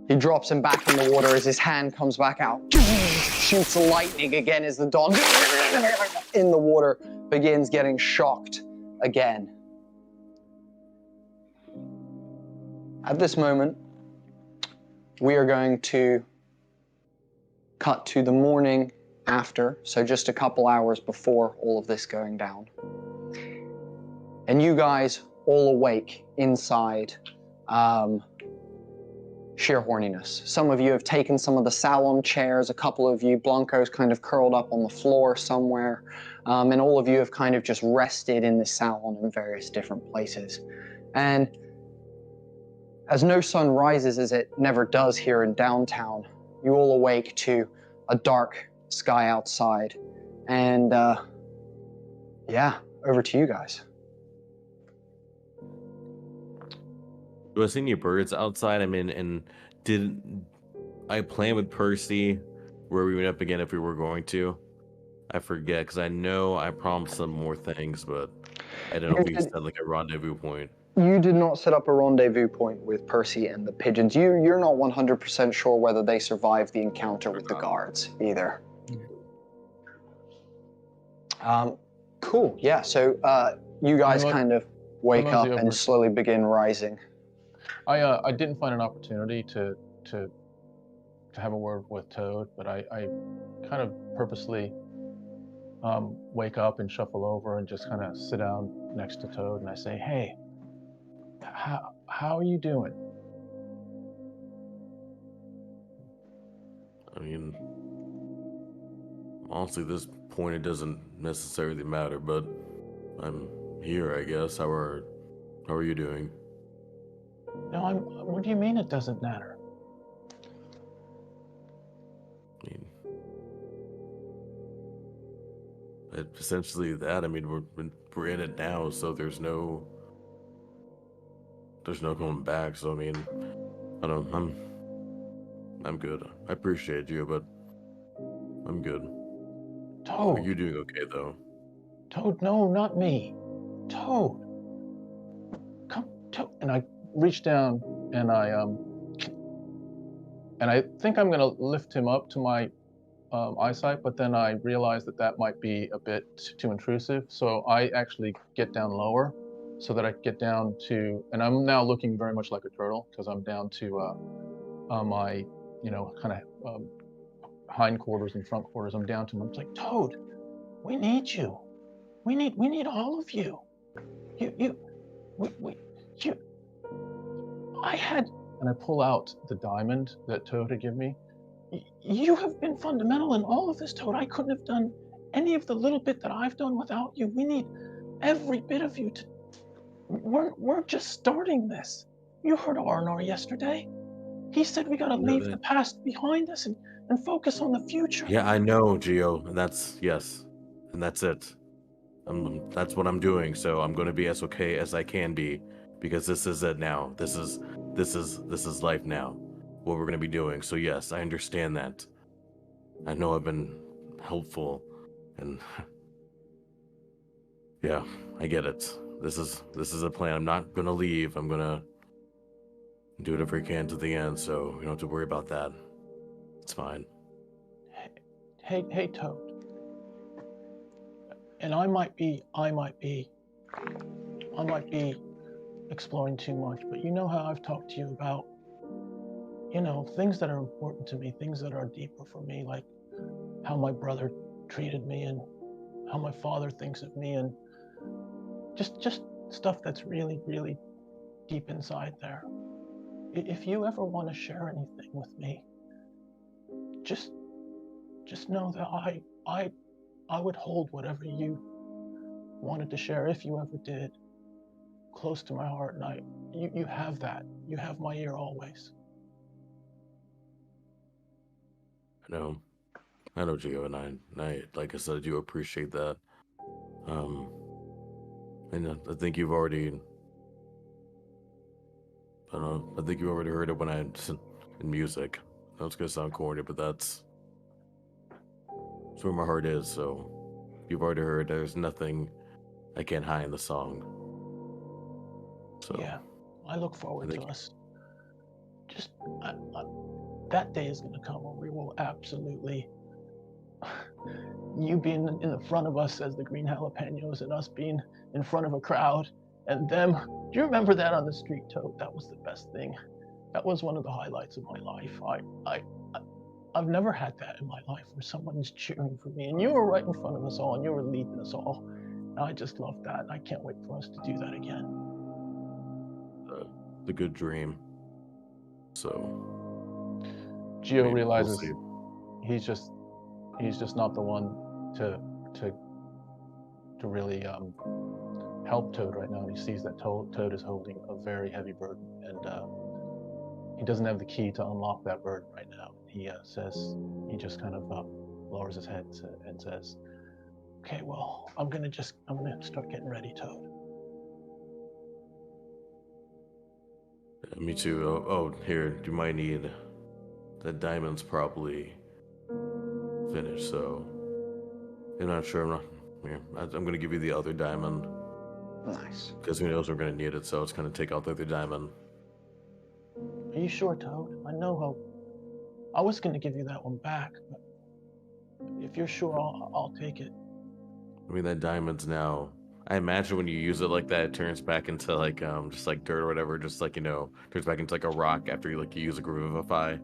He drops him back in the water as his hand comes back out. Shoots lightning again as the Don in the water begins getting shocked again. At this moment, we are going to cut to the morning after, so just a couple hours before all of this going down. And you guys all awake inside sheer horniness. Some of you have taken some of the salon chairs, a couple of you, Blanco's kind of curled up on the floor somewhere, and all of you have kind of just rested in the salon in various different places. And as no sun rises, as it never does here in downtown, you all awake to a dark sky outside. And yeah, over to you guys.
Do I see any birds outside? I mean, and did I plan with Percy where we went up again if we were going to? I forget, because I know I promised some more things, but I don't know if we set like a rendezvous point.
You did not set up a rendezvous point with Percy and the pigeons. You're not 100% sure whether they survived the encounter with the guards either. Cool, yeah, so you guys kind of wake up and slowly begin rising.
I didn't find an opportunity to have a word with Toad, but I kind of purposely wake up and shuffle over and just kind of sit down next to Toad, and I say, "Hey, how are you doing?"
I mean, honestly, at this point, it doesn't necessarily matter, but I'm here, I guess. How are you doing?
No, what do you mean it doesn't matter?
I mean, essentially that. I mean, we're in it now, so there's no going back. So I mean, I don't. I'm good. I appreciate you, but I'm good.
Toad.
Are you doing okay though?
Toad, no, not me. Toad. Come, Toad. And I reach down and I think I'm gonna lift him up to my eyesight, but then I realize that might be a bit too intrusive. So I actually get down lower so that I get down to, and I'm now looking very much like a turtle because I'm down to my, kind of hindquarters and front quarters. I'm down to him. I'm like, Toad, we need you. We need all of you. I had, and I pull out the diamond that Toad had given me. You have been fundamental in all of this, Toad. I couldn't have done any of the little bit that I've done without you. We need every bit of you to. We're just starting this. You heard R&R yesterday. He said we gotta leave the past behind us and focus on the future.
Yeah, I know, Geo, and that's it. That's what I'm doing. So I'm going to be as okay as I can be, because this is it now. This is life now. What we're going to be doing. So yes, I understand that. I know I've been helpful, and yeah, I get it. This is a plan. I'm not going to leave. I'm going to do whatever I can to the end. So you don't have to worry about that. It's fine.
Hey, Toad. And I might be exploring too much, but you know how I've talked to you about, things that are important to me, things that are deeper for me, like how my brother treated me and how my father thinks of me, and just stuff that's really, really deep inside there. If you ever want to share anything with me, just know that I would hold whatever you wanted to share, if you ever did, close to my heart, and you have that. You have my ear always.
I know, Gio, and I like I said, I do appreciate that. And I think you've already, I don't know, I think you already heard it when in music. I know it's gonna sound corny, but that's where my heart is. So you've already heard. There's nothing I can't hide in the song. So
yeah, I look forward to us. Just that day is gonna come where we will absolutely. You being in the front of us as the green jalapenos, and us being in front of a crowd, and them. Do you remember that on the street, Toad? That was the best thing. That was one of the highlights of my life. I've never had that in my life, where someone's cheering for me, and you were right in front of us all, and you were leading us all. And I just love that. I can't wait for us to do that again.
The good dream. So
Gio realizes he's just not the one to really help Toad right now. He sees that Toad is holding a very heavy burden, and he doesn't have the key to unlock that burden right now. He just kind of lowers his head and says, "Okay, well, I'm gonna start getting ready, Toad."
Me too. Oh, here, you might need the diamond's probably finished, so I'm not sure. I'm gonna give you the other diamond.
Nice.
Because who knows we're gonna need it, so it's gonna take out the other diamond.
Are you sure, Toad? I know how. I was gonna give you that one back, but if you're sure, I'll take it.
I mean, that diamond's now. I imagine when you use it like that, it turns back into like just like dirt or whatever, just like turns back into like a rock after you use a Groovify.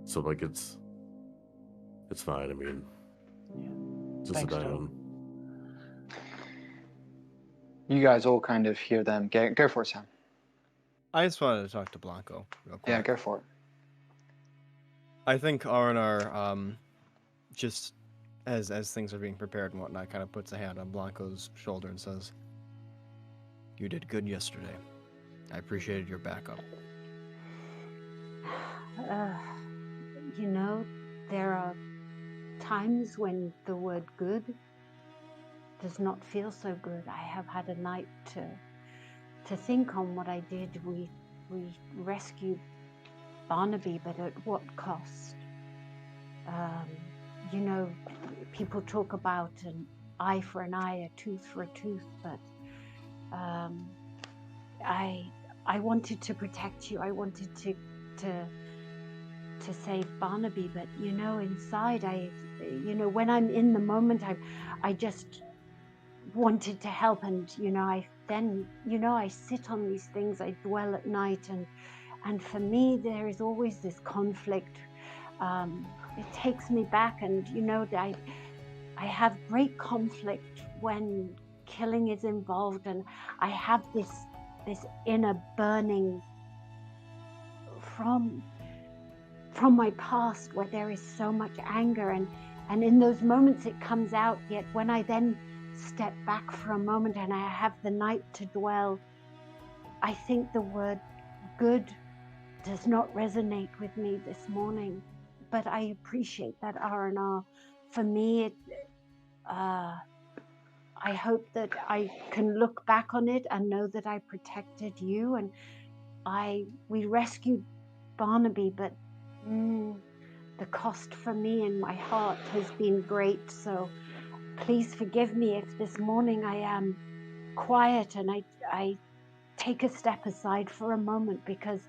So like it's fine. I mean,
yeah.
Just a diamond.
You guys all kind of hear them. Go for it, Sam.
I just wanted to talk to Blanco real quick.
Yeah, go for it.
I think R&R, just as things are being prepared and whatnot, kind of puts a hand on Blanco's shoulder and says, "You did good yesterday. I appreciated your backup."
You know, there are times when the word good does not feel so good. I have had a night to think on what I did. We rescued Barnaby, but at what cost? You know, people talk about an eye for an eye, a tooth for a tooth, but I wanted to protect you. I wanted to save Barnaby, but you know, inside, when I'm in the moment, I just wanted to help, and I sit on these things. I dwell at night, and for me, there is always this conflict. It takes me back, and I have great conflict when killing is involved, and I have this inner burning from my past where there is so much anger, and in those moments it comes out. Yet when I then step back for a moment and I have the night to dwell, I think the word good does not resonate with me this morning. But I appreciate that R&R. For me, I hope that I can look back on it and know that I protected you, and we rescued Barnaby, but the cost for me in my heart has been great. So please forgive me if this morning I am quiet and I take a step aside for a moment, because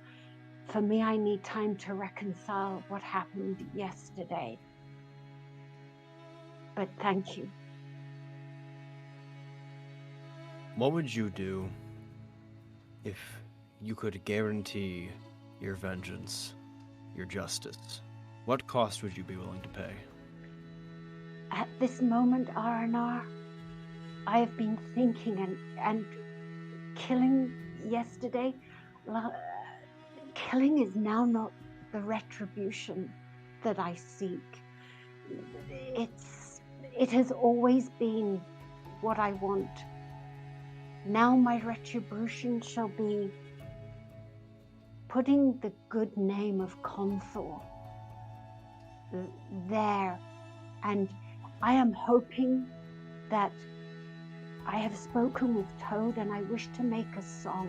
for me, I need time to reconcile what happened yesterday. But thank you.
What would you do if you could guarantee your vengeance, your justice? What cost would you be willing to pay?
At this moment, R&R, I have been thinking, and killing yesterday, killing is now not the retribution that I seek. It has always been what I want. Now my retribution shall be putting the good name of Conthor there, and I am hoping that I have spoken with Toad, and I wish to make a song,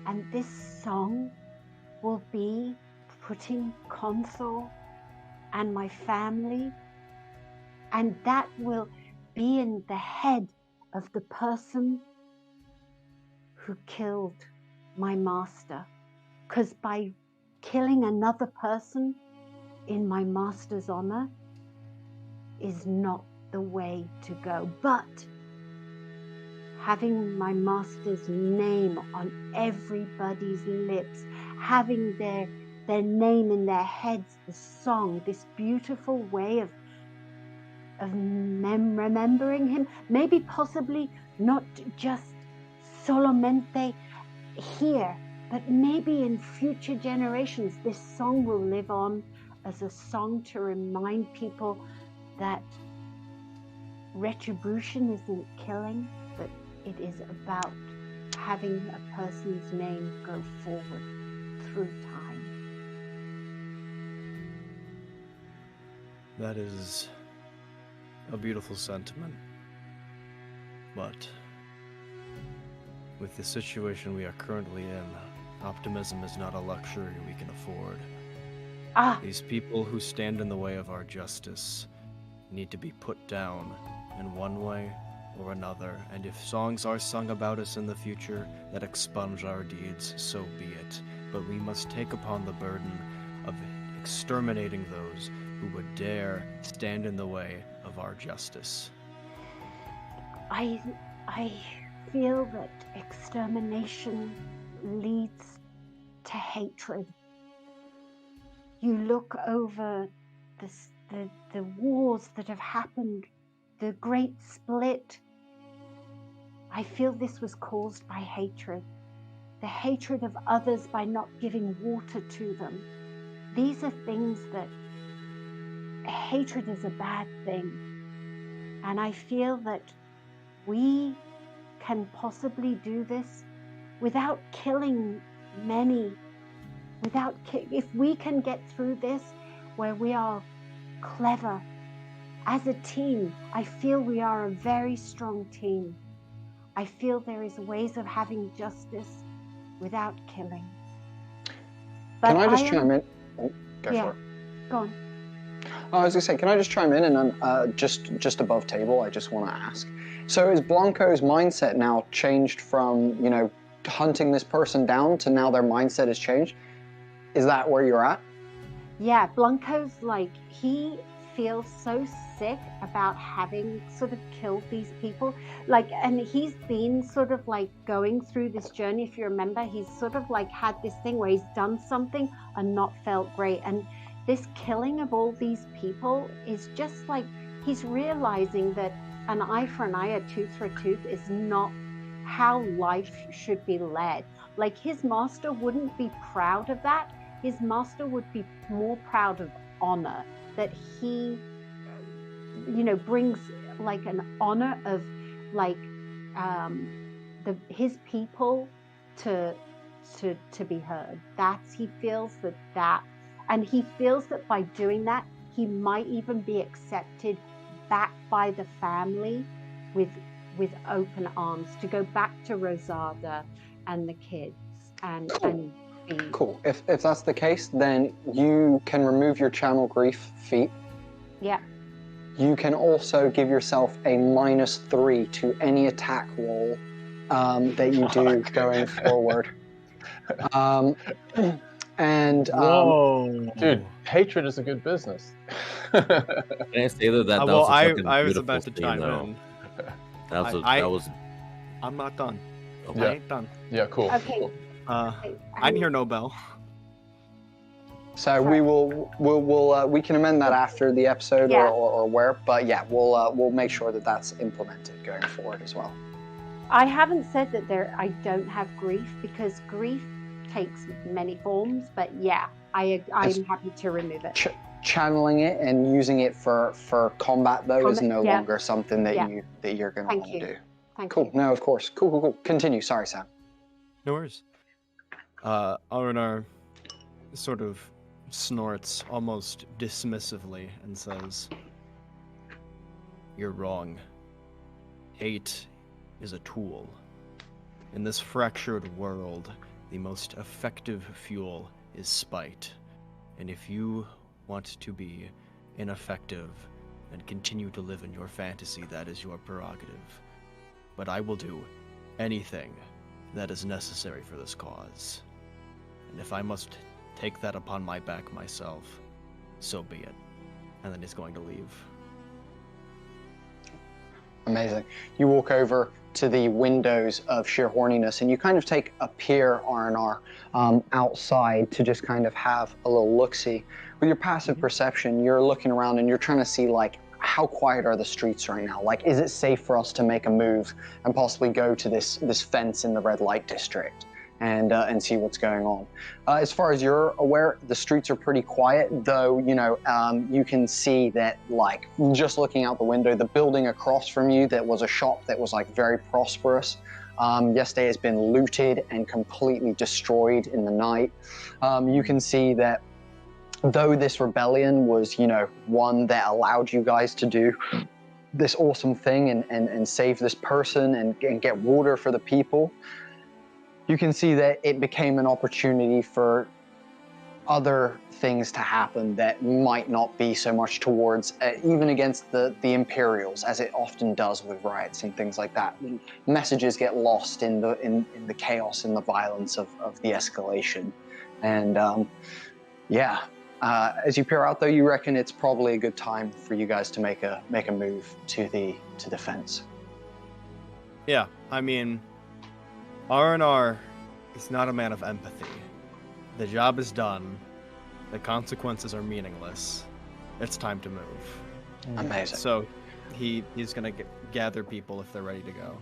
and this song will be putting Conthor and my family, and that will be in the head of the person who killed my master. Because by killing another person in my master's honor is not the way to go. But having my master's name on everybody's lips, having their name in their heads, the song, this beautiful way of remembering him, maybe possibly not just solamente here, but maybe in future generations, this song will live on as a song to remind people that retribution isn't killing, but it is about having a person's name go forward through time.
That is a beautiful sentiment, but with the situation we are currently in, optimism is not a luxury we can afford. These people who stand in the way of our justice need to be put down in one way or another, and if songs are sung about us in the future that expunge our deeds, so be it. But we must take upon the burden of exterminating those who would dare stand in the way of our justice.
I feel that extermination leads to hatred. You look over the wars that have happened, the great split. I feel this was caused by hatred. The hatred of others by not giving water to them. these are things that hatred is a bad thing. And I feel that we can possibly do this without killing many, if we can get through this where we are clever as a team. I feel we are a very strong team. I feel there is ways of having justice without killing. But
can I just chime in? Oh, go for it.
Go on.
I was going to say, can I just chime in and just above table, I just want to ask. So is Blanco's mindset now changed from, you know, hunting this person down to now their mindset has changed? Is that where you're at?
Yeah, Blanco's like, he feels so sick about having sort of killed these people. Like, and he's been sort of like going through this journey. If you remember, he's sort of like had this thing where he's done something and not felt great. And this killing of all these people is just like, he's realizing that an eye for an eye, a tooth for a tooth is not how life should be led. Like, his master wouldn't be proud of that. His master would be more proud of honor, that he, you know, brings like an honor of like his people to be heard. He feels that, and he feels that by doing that, he might even be accepted back by the family with open arms to go back to Rosada and the kids and be...
Cool. If that's the case, then you can remove your channel grief feat.
Yeah.
You can also give yourself a -3 to any attack roll that you do going forward.
Whoa, dude, hatred is a good business.
Can I say that
well,
was a fucking
I was
beautiful
about to
scene,
chime
though.
in.
That was.
I'm not done.
Okay.
I ain't done.
Yeah, cool.
Okay.
Cool.
I didn't hear no bell.
So we can amend that after the episode or where, but yeah, we'll make sure that that's implemented going forward as well.
I haven't said that I don't have grief, because grief takes many forms, but yeah, I'm happy to remove it.
Channeling it and using it for combat though is no longer something that you're going to want to do.
Thank
cool.
you.
No, of course. Cool. Continue. Sorry, Sam.
No worries. R&R sort of snorts almost dismissively and says, "You're wrong. Hate is a tool. In this fractured world, the most effective fuel is spite. And if you want to be ineffective and continue to live in your fantasy, that is your prerogative. But I will do anything that is necessary for this cause. And if I must take that upon my back myself, so be it." And then he's going to leave.
Amazing. You walk over to the windows of sheer horniness and you kind of take a peer R&R outside to just kind of have a little look-see. With your passive perception, you're looking around and you're trying to see, like, how quiet are the streets right now? Like, is it safe for us to make a move and possibly go to this fence in the red light district and see what's going on? As far as you're aware, the streets are pretty quiet, though, you know, you can see that, like, just looking out the window, the building across from you that was a shop that was, like, very prosperous, yesterday has been looted and completely destroyed in the night. You can see that though this rebellion was, you know, one that allowed you guys to do this awesome thing and save this person and get water for the people, you can see that it became an opportunity for other things to happen that might not be so much towards, even against the Imperials, as it often does with riots and things like that. Messages get lost in the chaos and the violence of the escalation. And yeah. As you peer out, though, you reckon it's probably a good time for you guys to make a move to the fence.
Yeah, I mean, R&R is not a man of empathy. The job is done. The consequences are meaningless. It's time to move.
Amazing.
So he's gonna gather people if they're ready to go.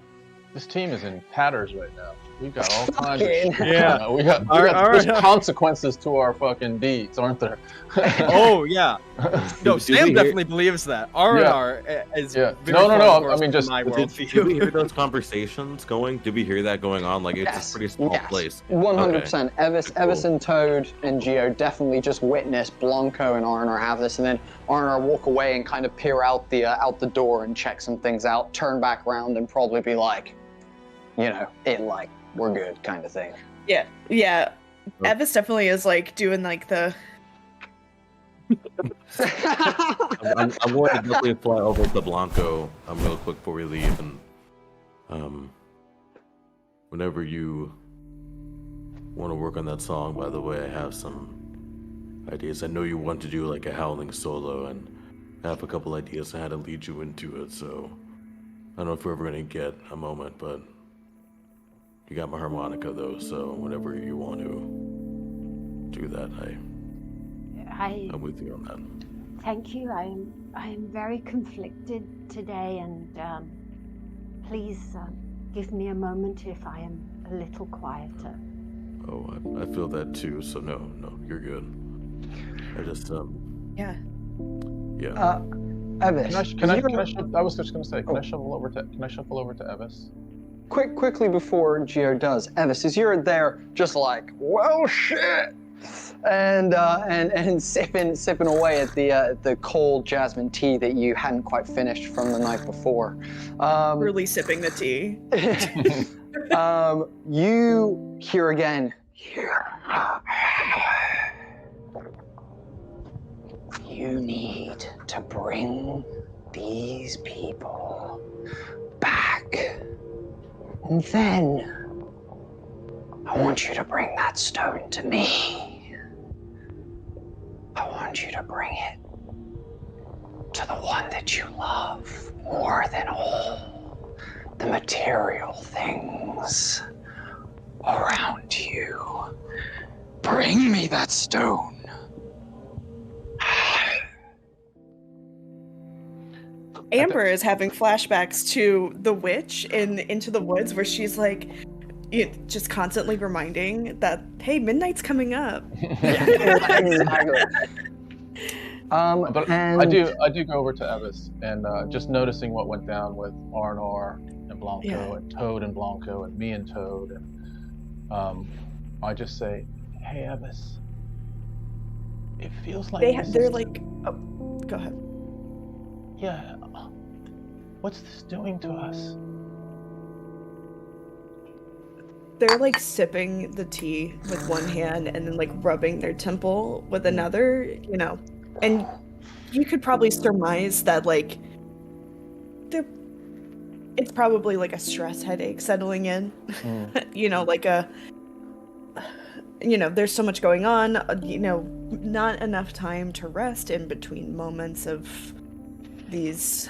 This team is in tatters right now. We've got all kinds of
Fucking-
shit.
Yeah.
We got there's consequences to our fucking deeds, aren't there?
Oh yeah. No,
Do
Sam
we hear-
definitely believes that. R&R is
Yeah.
very
No.
far, of course,
I mean,
from
just
my
Did we hear
worldview.
those conversations going? Did we hear that going on? Like, it's
Yes.
a pretty small
Yes.
place.
100%. Evis
Cool.
and Toad and Geo definitely just witnessed Blanco and Arnor have this, and then Arnor walk away and kind of peer out the door and check some things out, turn back around and probably be like, we're good kind of thing.
Yeah.
Oh.
Evis definitely is like doing like the.
I'm going to definitely fly over to Blanco real quick before we leave, and whenever you want to work on that song, by the way, I have some ideas. I know you want to do like a howling solo, and I have a couple ideas on how to lead you into it, so I don't know if we're ever going to get a moment, but you got my harmonica though, so whenever you want to do that, I'm with you on that.
Thank you. I am very conflicted today, and please give me a moment if I am a little quieter.
Oh, I feel that too, so no, you're good. I just,
Yeah.
yeah.
Evis,
I was just gonna say, can I shuffle over to Evis?
quickly before Geo does, Evis, as you're there, just like, well, shit, and sipping away at the cold jasmine tea that you hadn't quite finished from the night before.
Really sipping the tea.
You hear again. You need to bring these people back. And then I want you to bring that stone to me. I want you to bring it to the one that you love more than all the material things around you. Bring me that stone.
Amber is having flashbacks to the witch in Into the Woods, where she's like, just constantly reminding that, hey, midnight's coming up.
Exactly.
But
and
I do go over to Evis and just noticing what went down with Arnor and Blanco and Toad and Blanco and me and Toad, and I just say, hey Evis, it feels like
They're like, oh, go ahead.
yeah, what's this doing to us?
They're like sipping the tea with one hand and then like rubbing their temple with another, and you could probably surmise that like it's probably like a stress headache settling in. There's so much going on, not enough time to rest in between moments of these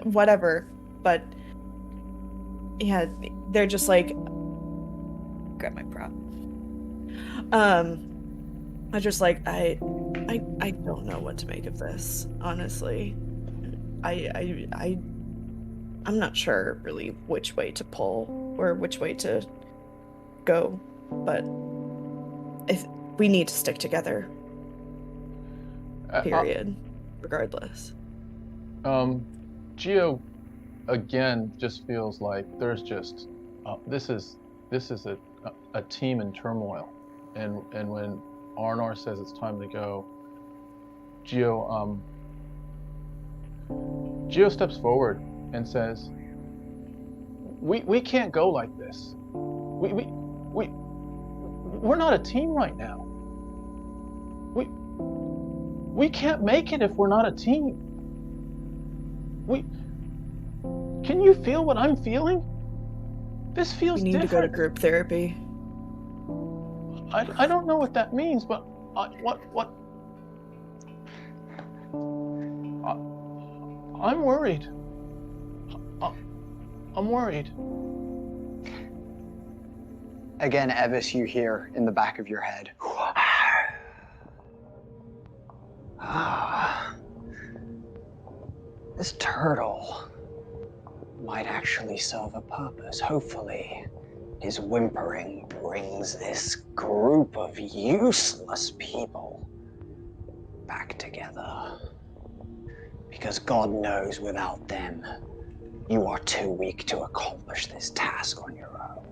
whatever, but yeah, they're just like, grab my prop. I just like, I don't know what to make of this, honestly. I'm not sure really which way to pull or which way to go, but we need to stick together. Period. Regardless.
Geo again just feels like there's just this is a team in turmoil, and when Arnor says it's time to go, Geo steps forward and says, we can't go like this. We're not a team right now. We can't make it if we're not a team. Can you feel what I'm feeling? This feels
We need
different.
to go to group therapy.
I don't know what that means, but I'm worried. I'm worried.
again, Evis, you hear in the back of your head. This turtle might actually serve a purpose. Hopefully, his whimpering brings this group of useless people back together. Because God knows without them, you are too weak to accomplish this task on your own.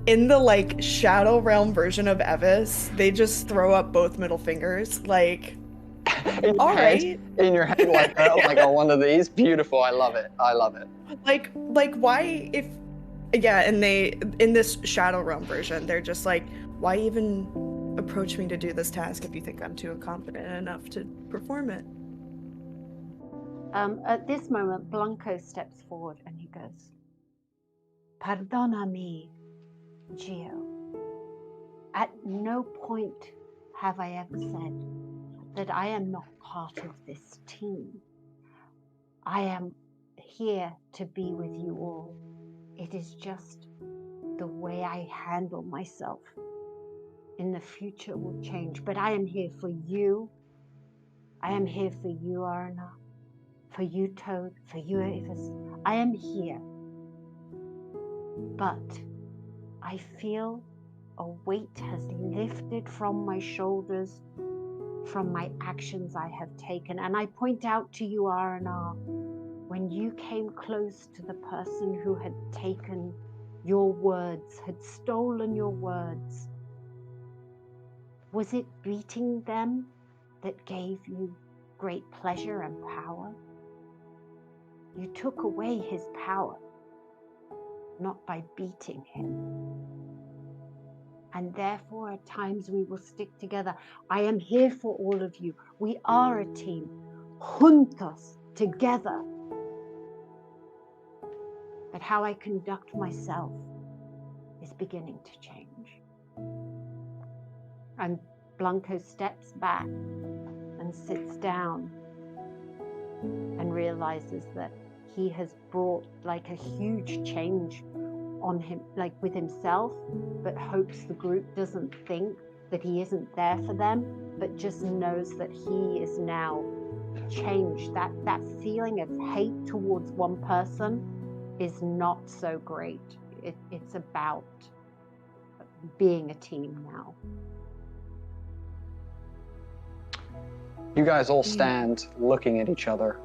In the like Shadow Realm version of Evis, they just throw up both middle fingers, like, all right.
In your head, like one of these. Beautiful. I love it. I love it.
Like why if yeah, and they in this Shadow Realm version, they're just like, why even approach me to do this task if you think I'm too incompetent enough to perform it?
At this moment, Blanco steps forward and he goes, "Perdona-me, Gio. At no point have I ever said that I am not part of this team. I am here to be with you all. It is just the way I handle myself. In the future will change, but I am here for you. I am here for you, Arna, for you, Toad, for you, Avis. I am here. But I feel a weight has lifted from my shoulders from my actions I have taken. And I point out to you, Arna, when you came close to the person who had taken your words, had stolen your words, was it beating them that gave you great pleasure and power? You took away his power, not by beating him. And therefore, at times we will stick together. I am here for all of you. We are a team, juntos, together. But how I conduct myself is beginning to change." And Blanco steps back and sits down and realizes that he has brought like a huge change on him, like with himself, but hopes the group doesn't think that he isn't there for them, but just knows that he is now changed. That feeling of hate towards one person is not so great. It's about being a team now.
You guys all stand looking at each other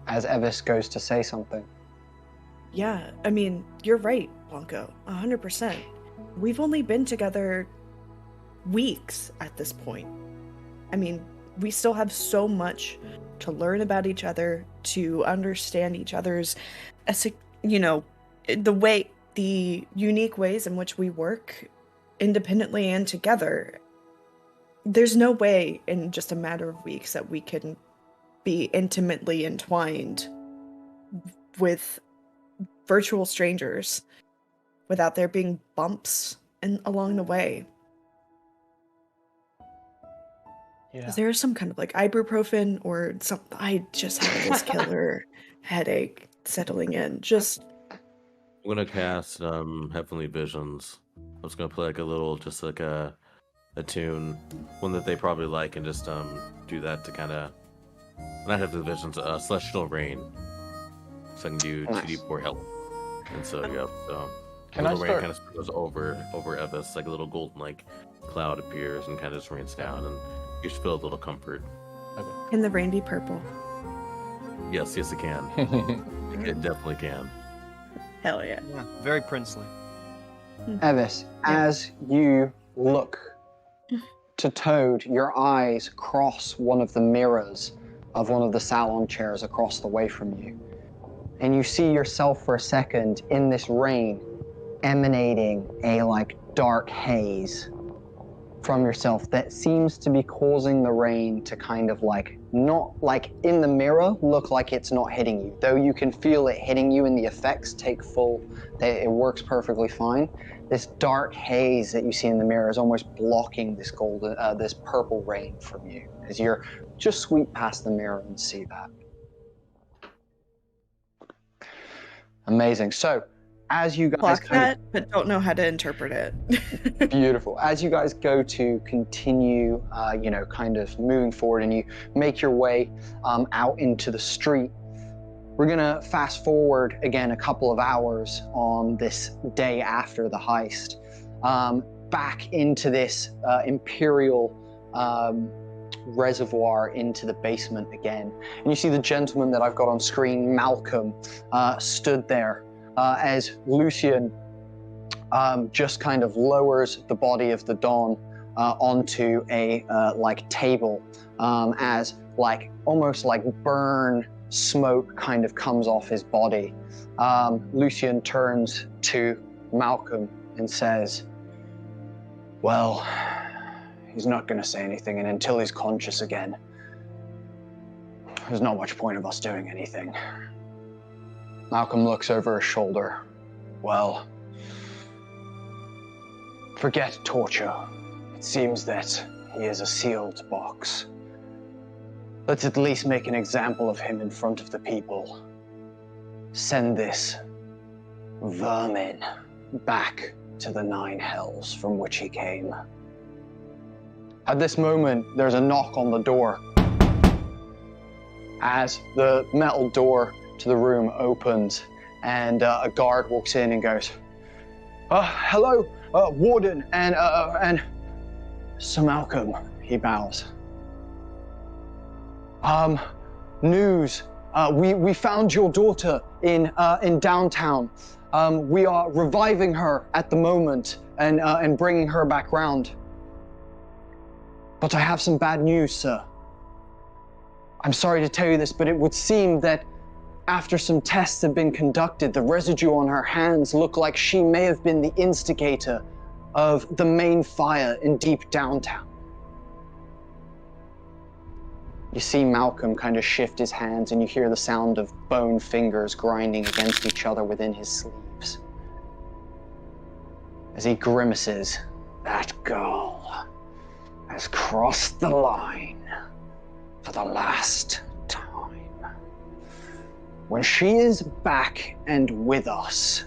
as Evis goes to say something.
Yeah, I mean, you're right, Blanco, 100%. We've only been together weeks at this point. I mean, we still have so much to learn about each other, to understand each other's, the unique ways in which we work independently and together. There's no way in just a matter of weeks that we can be intimately entwined with virtual strangers without there being bumps along the way.
Yeah.
Is there some kind of like ibuprofen or something? I just have this killer headache settling in. Just
I'm gonna cast Heavenly Visions. I'm just gonna play like a little, just like a tune, one that they probably like, and just do that to kind of not Heavenly Visions, Celestial Rain. So I can do
Nice.
2d4 health. And so yeah, so
Can I
little rain
start?
kind of sprinkles over Evis, like a little golden like cloud appears and kind of just rains down, and you just feel a little comfort.
can the rain be purple?
Yes, it can. It definitely can.
Hell yeah.
Yeah, very princely.
Evis, as you look to Toad, your eyes cross one of the mirrors of one of the salon chairs across the way from you. And you see yourself for a second in this rain, emanating a like dark haze from yourself that seems to be causing the rain to kind of like, not like in the mirror, look like it's not hitting you. Though you can feel it hitting you and the effects take full, it works perfectly fine. This dark haze that you see in the mirror is almost blocking this golden, this purple rain from you as you're just sweep past the mirror and see that. Amazing. So, as you guys
Clock that, but don't know how to interpret it.
Beautiful. As you guys go to continue, kind of moving forward, and you make your way out into the street, we're gonna fast forward again a couple of hours on this day after the heist, back into this Imperial reservoir, into the basement again. And you see the gentleman that I've got on screen, Malcolm, stood there as Lucian just kind of lowers the body of the Don onto a table, as almost like burn smoke kind of comes off his body. Lucian turns to Malcolm and says, well, he's not going to say anything, and until he's conscious again, there's not much point of us doing anything. Malcolm looks over his shoulder. Well, forget torture. It seems that he is a sealed box. Let's at least make an example of him in front of the people. Send this vermin back to the 9 hells from which he came. At this moment, there's a knock on the door. As the metal door to the room opens, and a guard walks in and goes, hello, Warden, and Sir Malcolm, he bows. News. We found your daughter in downtown. We are reviving her at the moment and bringing her back round. But I have some bad news, sir. I'm sorry to tell you this, but it would seem that after some tests have been conducted, the residue on her hands look like she may have been the instigator of the main fire in deep downtown. You see Malcolm kind of shift his hands, and you hear the sound of bone fingers grinding against each other within his sleeves. As he grimaces, that girl has crossed the line for the last time. When she is back and with us,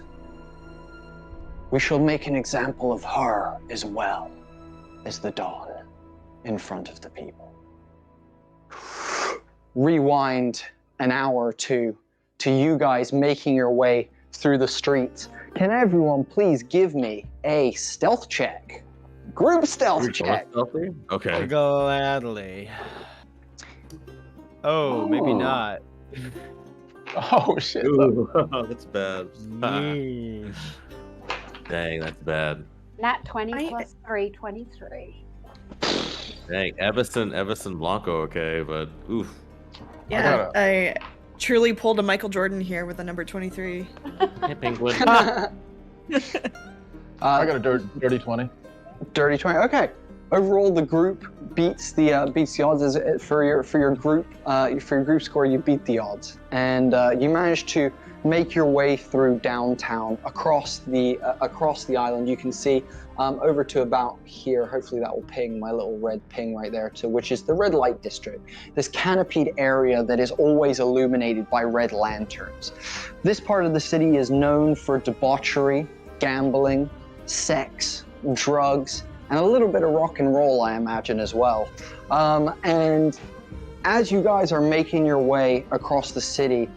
we shall make an example of her as well as the Dawn in front of the people. Rewind an hour or two to you guys making your way through the streets. Can everyone please give me a stealth check? Group stealth check.
Okay.
Gladly. Oh, maybe not.
Oh, shit.
Ooh, that's bad.
Yeesh.
Dang, that's bad.
Nat 20 plus 3, 23.
Dang, Everson Blanco, okay, but oof.
Yeah, I truly pulled a Michael Jordan here with the number 23.
Hey, Penguin.
I got a dirty 20.
Dirty 20. Okay. Overall, the group beats the odds. For your group score, you beat the odds, and you managed to make your way through downtown across the island. You can see over to about here. Hopefully, that will ping my little red ping right there, which is the red light district. This canopied area that is always illuminated by red lanterns. This part of the city is known for debauchery, gambling, sex, drugs, and a little bit of rock and roll, I imagine, as well. And as you guys are making your way across the city,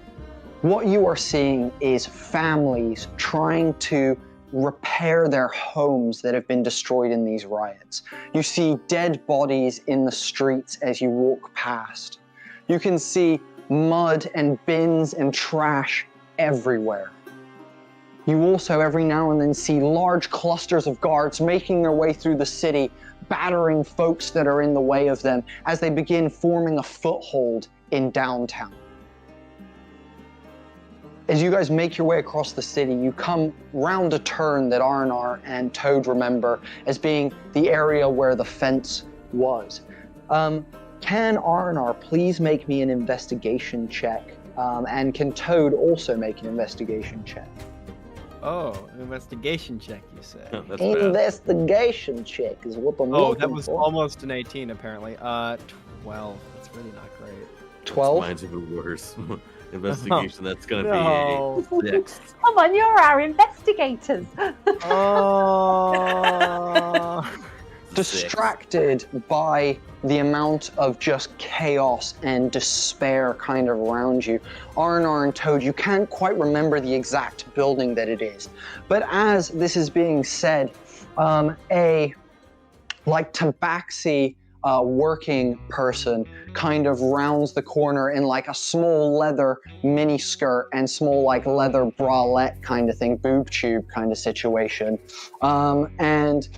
what you are seeing is families trying to repair their homes that have been destroyed in these riots. You see dead bodies in the streets as you walk past. You can see mud and bins and trash everywhere. You also every now and then see large clusters of guards making their way through the city, battering folks that are in the way of them as they begin forming a foothold in downtown. As you guys make your way across the city, you come round a turn that R&R and Toad remember as being the area where the fence was. Can R&R please make me an investigation check? And can Toad also make an investigation check?
Oh, an investigation check, you say?
That's bad.
Investigation check is what I'm
Oh,
looking
that was
for.
almost an 18, apparently. 12. That's really not great.
12?
Mine's even worse. investigation. That's gonna
No.
be a 6.
Come on, you're our investigators.
Oh.
Distracted by the amount of just chaos and despair kind of around you, Arnar and Toad, you can't quite remember the exact building that it is. But as this is being said, a like tabaxi working person kind of rounds the corner in like a small leather mini skirt and small like leather bralette kind of thing, boob tube kind of situation, and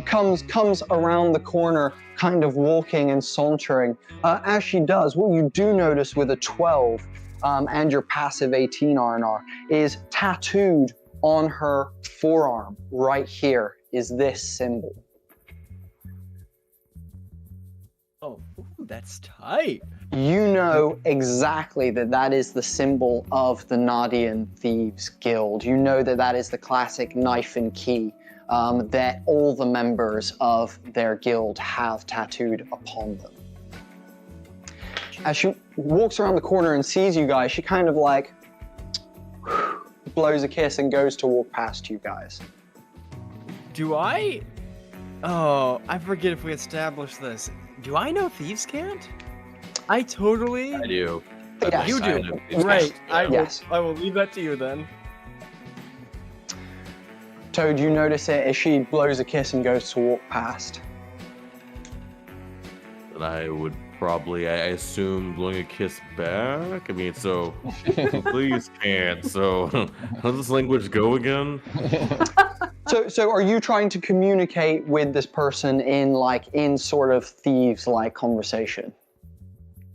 comes around the corner kind of walking and sauntering. As she does, what you do notice with a 12 and your passive 18 R&R is tattooed on her forearm right here is this symbol.
Oh, that's tight.
You know exactly that that is the symbol of the Nadian Thieves Guild. You know that that is the classic knife and key that all the members of their guild have tattooed upon them. As she walks around the corner and sees you guys, she kind of like blows a kiss and goes to walk past you guys.
Do I? Oh, I forget if we established this. Do I know Thieves' Cant? I totally.
I do.
Yes.
You
I
do.
know Thieves'
Right.
Cant.
Yes.
I will leave that to you then.
Toad, you notice it as she blows a kiss and goes to walk past.
And I would probably, I assume, blowing a kiss back. I mean, so please can't. So how does this language go again?
So are you trying to communicate with this person in sort of thieves-like conversation?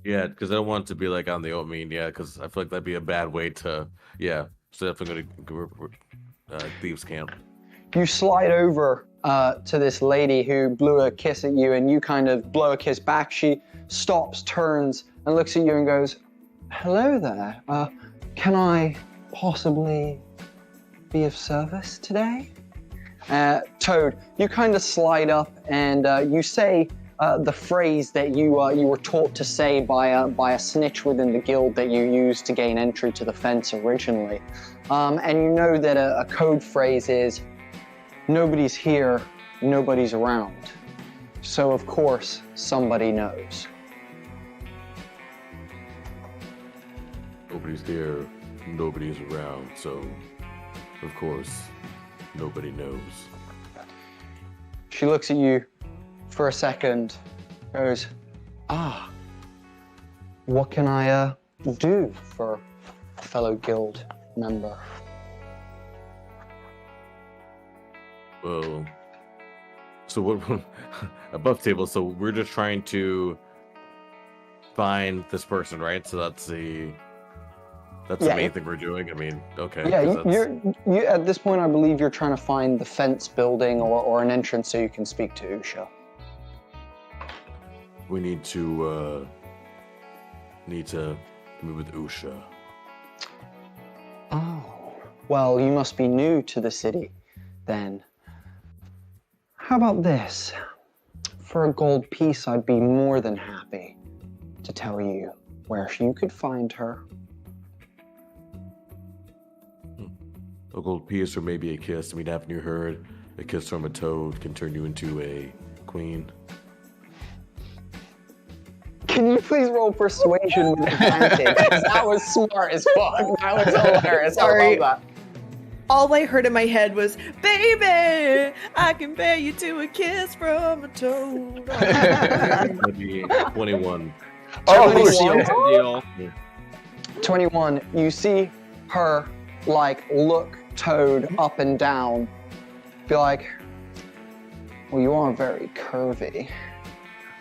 Yeah, because I don't want it to be like on the opening. Yeah, because I feel like that'd be a bad way to. Yeah, so definitely going to Thieves' Camp.
You slide over to this lady who blew a kiss at you, and you kind of blow a kiss back. She stops, turns, and looks at you and goes, "Hello there. Can I possibly be of service today?" Toad, you kind of slide up and you say the phrase that you were taught to say by a snitch within the guild that you used to gain entry to the fence originally. And you know that a code phrase is, "Nobody's here, nobody's around." So of course, somebody knows.
Nobody's here, nobody's around, so of course, nobody knows.
She looks at you for a second, goes, what can I do for a fellow guild member?
Well, so what? Above table. So we're just trying to find this person, right? So that's the main thing we're doing. I mean, okay.
Yeah, you at this point, I believe you're trying to find the fence building or an entrance so you can speak to Usha.
We need to meet with Usha.
Oh, well, you must be new to the city, then. How about this? For a gold piece, I'd be more than happy to tell you where you could find her.
A gold piece or maybe a kiss. I mean, haven't you heard? A kiss from a toad can turn you into a queen.
Can you please roll persuasion with advantage? Because that was smart as fuck. That was hilarious.
Sorry.
I love that.
All I heard in my head was, "Baby, I can bear you to a kiss from a toad."
That'd be 21.
Oh,
21. Deal.
21, you see her, like, look Toad up and down, be like, "Well, you are very curvy."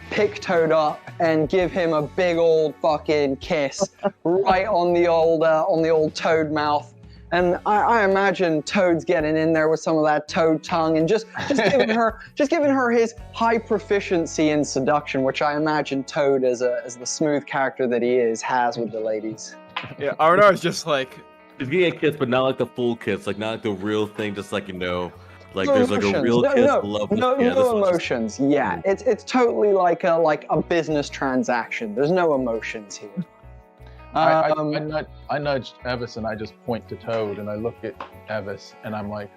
Pick Toad up and give him a big old fucking kiss right on the old Toad mouth. And I imagine Toad's getting in there with some of that Toad tongue and just giving her his high proficiency in seduction, which I imagine Toad, as the smooth character that he is, has with the ladies.
Yeah, Arnar is just like,
It's getting a kiss, but not like the full kiss, like not like the real thing, just like, like
No
there's like a
emotions.
real
No,
kiss,
no,
love.
no
Yeah, this one's just-
emotions. Yeah, it's totally like a business transaction. There's no emotions here.
I nudged Evis and I just point to Toad and I look at Evis and I'm like,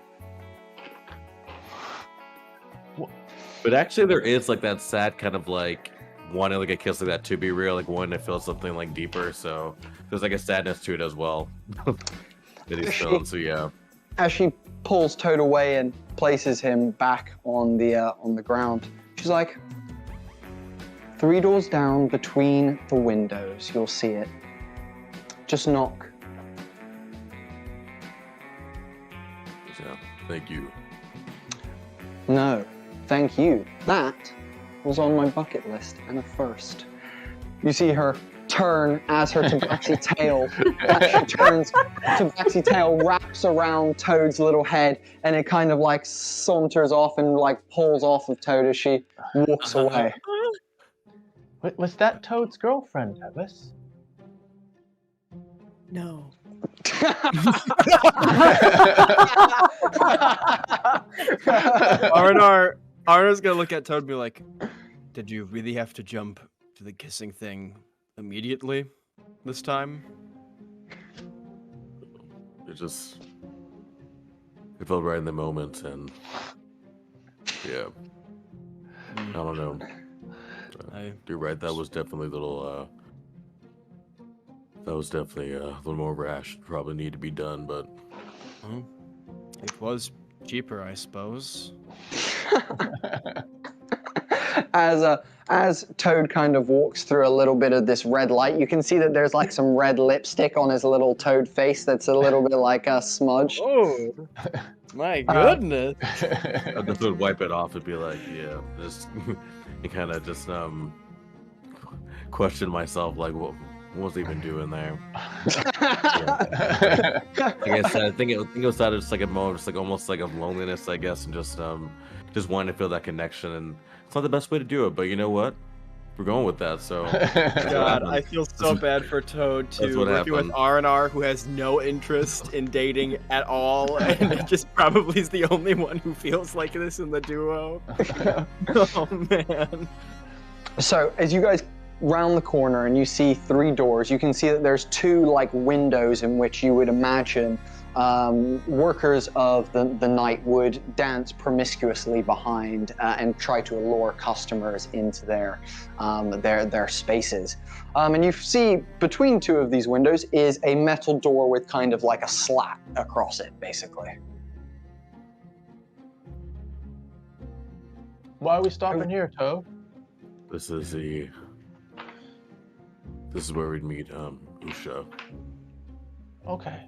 But actually, there is like that sad kind of like wanting like a kiss like that to be real, like wanting to feel something like deeper. So there's like a sadness to it as well that he's feeling. So yeah.
As she pulls Toad away and places him back on the ground, she's like, 3 doors down between the windows. You'll see it. Just knock.
Yeah. Thank you.
No. Thank you. That was on my bucket list and a first. You see her turn as her tabaxi tail, as she turns, tabaxi tail wraps around Toad's little head and it kind of like saunters off and like pulls off of Toad as she walks away.
was that Toad's girlfriend, Evis?
No.
Arnar's gonna look at Toad and be like, did you really have to jump to the kissing thing immediately this time?
It felt right in the moment, and yeah, I don't know. You're right. That was definitely a little. That was definitely a little more rash. Probably need to be done, but
it was cheaper, I suppose.
As Toad kind of walks through a little bit of this red light, you can see that there's like some red lipstick on his little Toad face that's a little bit like a smudge.
Oh, my goodness.
I just would wipe it off and be like, yeah, just and kind of just question myself, like, what was I even doing there? Yeah. Like I said, I think it was out of just like a moment, just like almost like of loneliness, I guess, and just wanting to feel that connection. And it's not the best way to do it, but you know what? We're going with that. So
God, I feel so bad for Toad too, working with R&R, who has no interest in dating at all, and it just probably is the only one who feels like this in the duo. Oh man.
So as you guys round the corner and you see 3 doors, you can see that there's 2 like windows in which you would imagine workers of the night would dance promiscuously behind and try to allure customers into their spaces. And you see between 2 of these windows is a metal door with kind of like a slat across it, basically.
Why are we stopping here, Toad?
This is where we'd meet Usha.
Okay.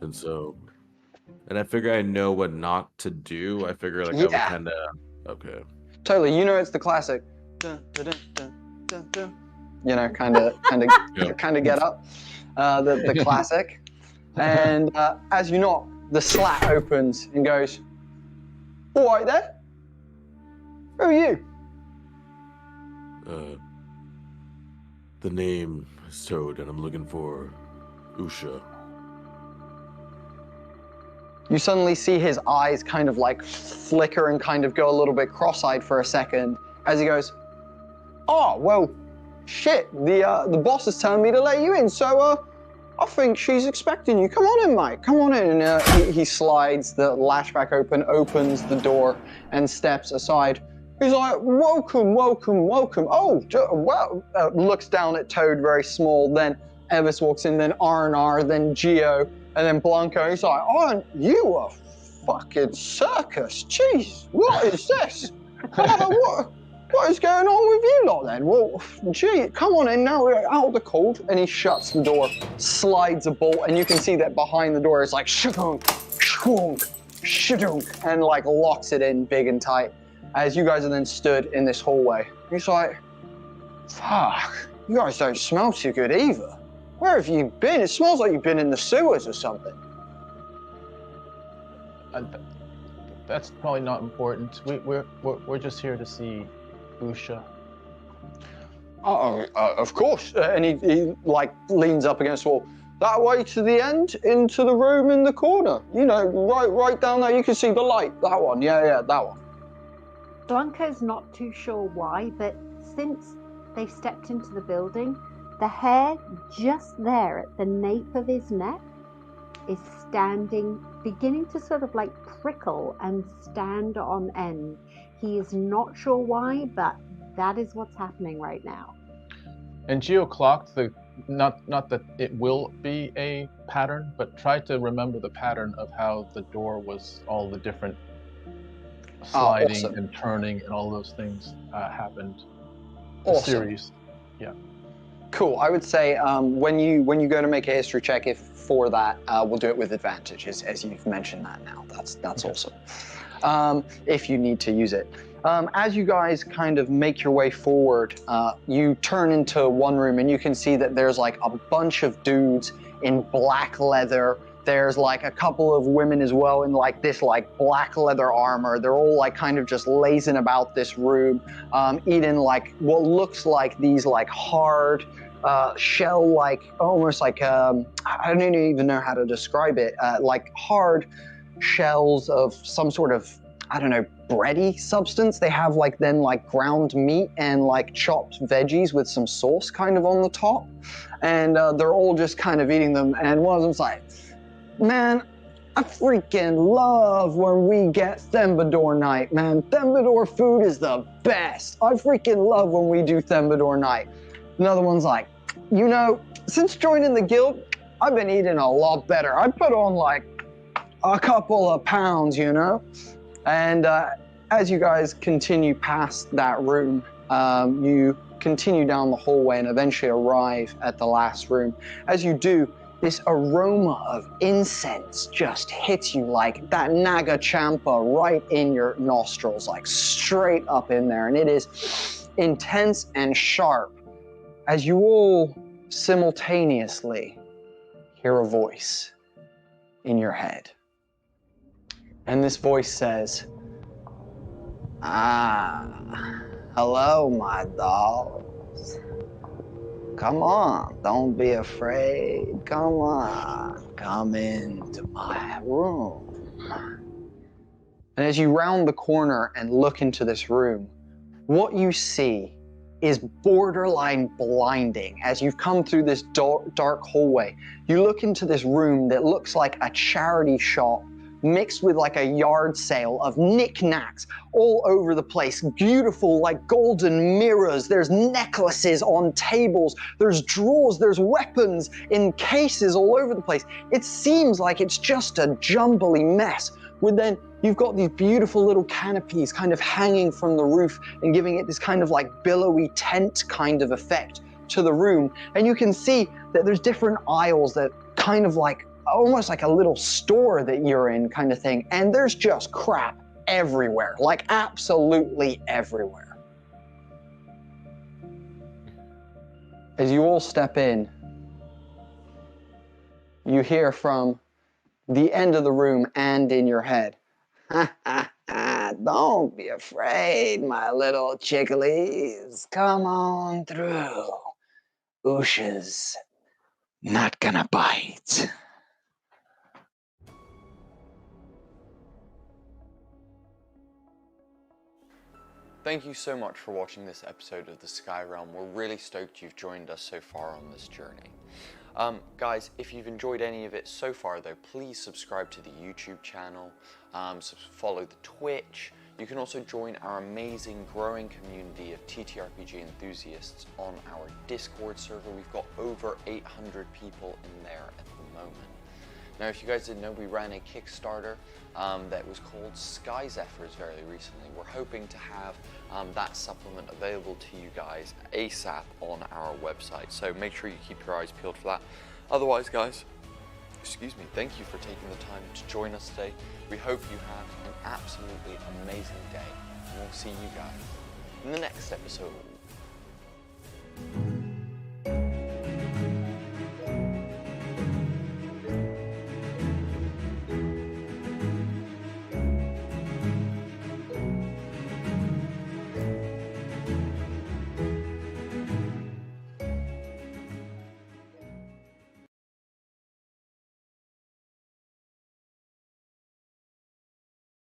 And I figure I know what not to do. I figure like I would kind of okay.
Totally, you know it's the classic. Dun, dun, dun, dun, dun, dun. You know, kind of get up. The classic. And as you knock, the slat opens and goes, "All right then. Who are you?"
The name is Toad, and I'm looking for Usha.
You suddenly see his eyes kind of like flicker and kind of go a little bit cross-eyed for a second as he goes, "Oh, well, shit, the boss is telling me to let you in, so I think she's expecting you. Come on in, mate, come on in." And he slides the latchback open, opens the door, and steps aside. He's like, "Welcome, welcome, welcome. Oh, well," looks down at Toad very small, then Evis walks in, then R&R, then Geo, and then Blanco. He's like, "Aren't you a fucking circus? Jeez, what is this? What is going on with you lot then? Well, gee, come on in now, we're out of the cold." And he shuts the door, slides a bolt, and you can see that behind the door is like, shunk, shunk, shunk, and like locks it in big and tight. As you guys are then stood in this hallway. He's like, "Fuck, you guys don't smell too good either. Where have you been? It smells like you've been in the sewers or something."
That's probably not important. We're just here to see Usha.
Of course. And he like leans up against the wall. "That way to the end, into the room in the corner. You know, right down there. You can see the light. That one. Yeah, that one."
Blanca's not too sure why, but since they've stepped into the building, The hair just there at the nape of his neck is beginning to sort of like prickle and stand on end. He is not sure why, but that is what's happening right now.
And Geo clocked not that it will be a pattern, but try to remember the pattern of how the door was, all the different sliding
awesome.
and turning and all those things happened. The
Awesome.
series. Yeah.
Cool. I would say when you go to make a history check, if for that, we'll do it with advantage, as you've mentioned that now. That's
Okay.
awesome. If you need to use it. As you guys kind of make your way forward, you turn into one room and you can see that there's like a bunch of dudes in black leather. There's like a couple of women as well in like this like black leather armor. They're all like kind of just lazing about this room, eating like what looks like these like hard shell, like almost like I don't even know how to describe it, like hard shells of some sort of, I don't know, bready substance. They have like then like ground meat and like chopped veggies with some sauce kind of on the top, and they're all just kind of eating them. And one of them's like, man, I freaking love when we get Thembador night, man. Thembador food is the best. I freaking love when we do Thembador night. Another one's like, you know, since joining the guild, I've been eating a lot better. I put on like a couple of pounds, you know? And as you guys continue past that room, you continue down the hallway and eventually arrive at the last room. As you do, this aroma of incense just hits you like that Naga Champa right in your nostrils, like straight up in there. And it is intense and sharp as you all simultaneously hear a voice in your head. And this voice says, hello, my dolls. Come on, don't be afraid. Come on, come into my room. And as you round the corner and look into this room, what you see is borderline blinding. As you've come through this dark hallway, you look into this room that looks like a charity shop mixed with like a yard sale of knickknacks all over the place. Beautiful like golden mirrors. There's necklaces on tables. There's drawers. There's weapons in cases all over the place. It seems like it's just a jumbly mess. With then you've got these beautiful little canopies kind of hanging from the roof and giving it this kind of like billowy tent kind of effect to the room. And you can see that there's different aisles that kind of like almost like a little store that you're in kind of thing. And there's just crap everywhere, like absolutely everywhere. As you all step in, you hear from the end of the room and in your head, don't be afraid, my little chicklies. Come on through. Usha's not gonna bite. Thank you so much for watching this episode of the Sky Realm. We're really stoked you've joined us so far on this journey. Guys, if you've enjoyed any of it so far though, please subscribe to the YouTube channel, follow the Twitch. You can also join our amazing growing community of TTRPG enthusiasts on our Discord server. We've got over 800 people in there at the moment. Now, if you guys didn't know, we ran a Kickstarter that was called Sky Zephyr very recently. We're hoping to have that supplement available to you guys ASAP on our website. So make sure you keep your eyes peeled for that. Otherwise, guys, excuse me, thank you for taking the time to join us today. We hope you have an absolutely amazing day. And we'll see you guys in the next episode.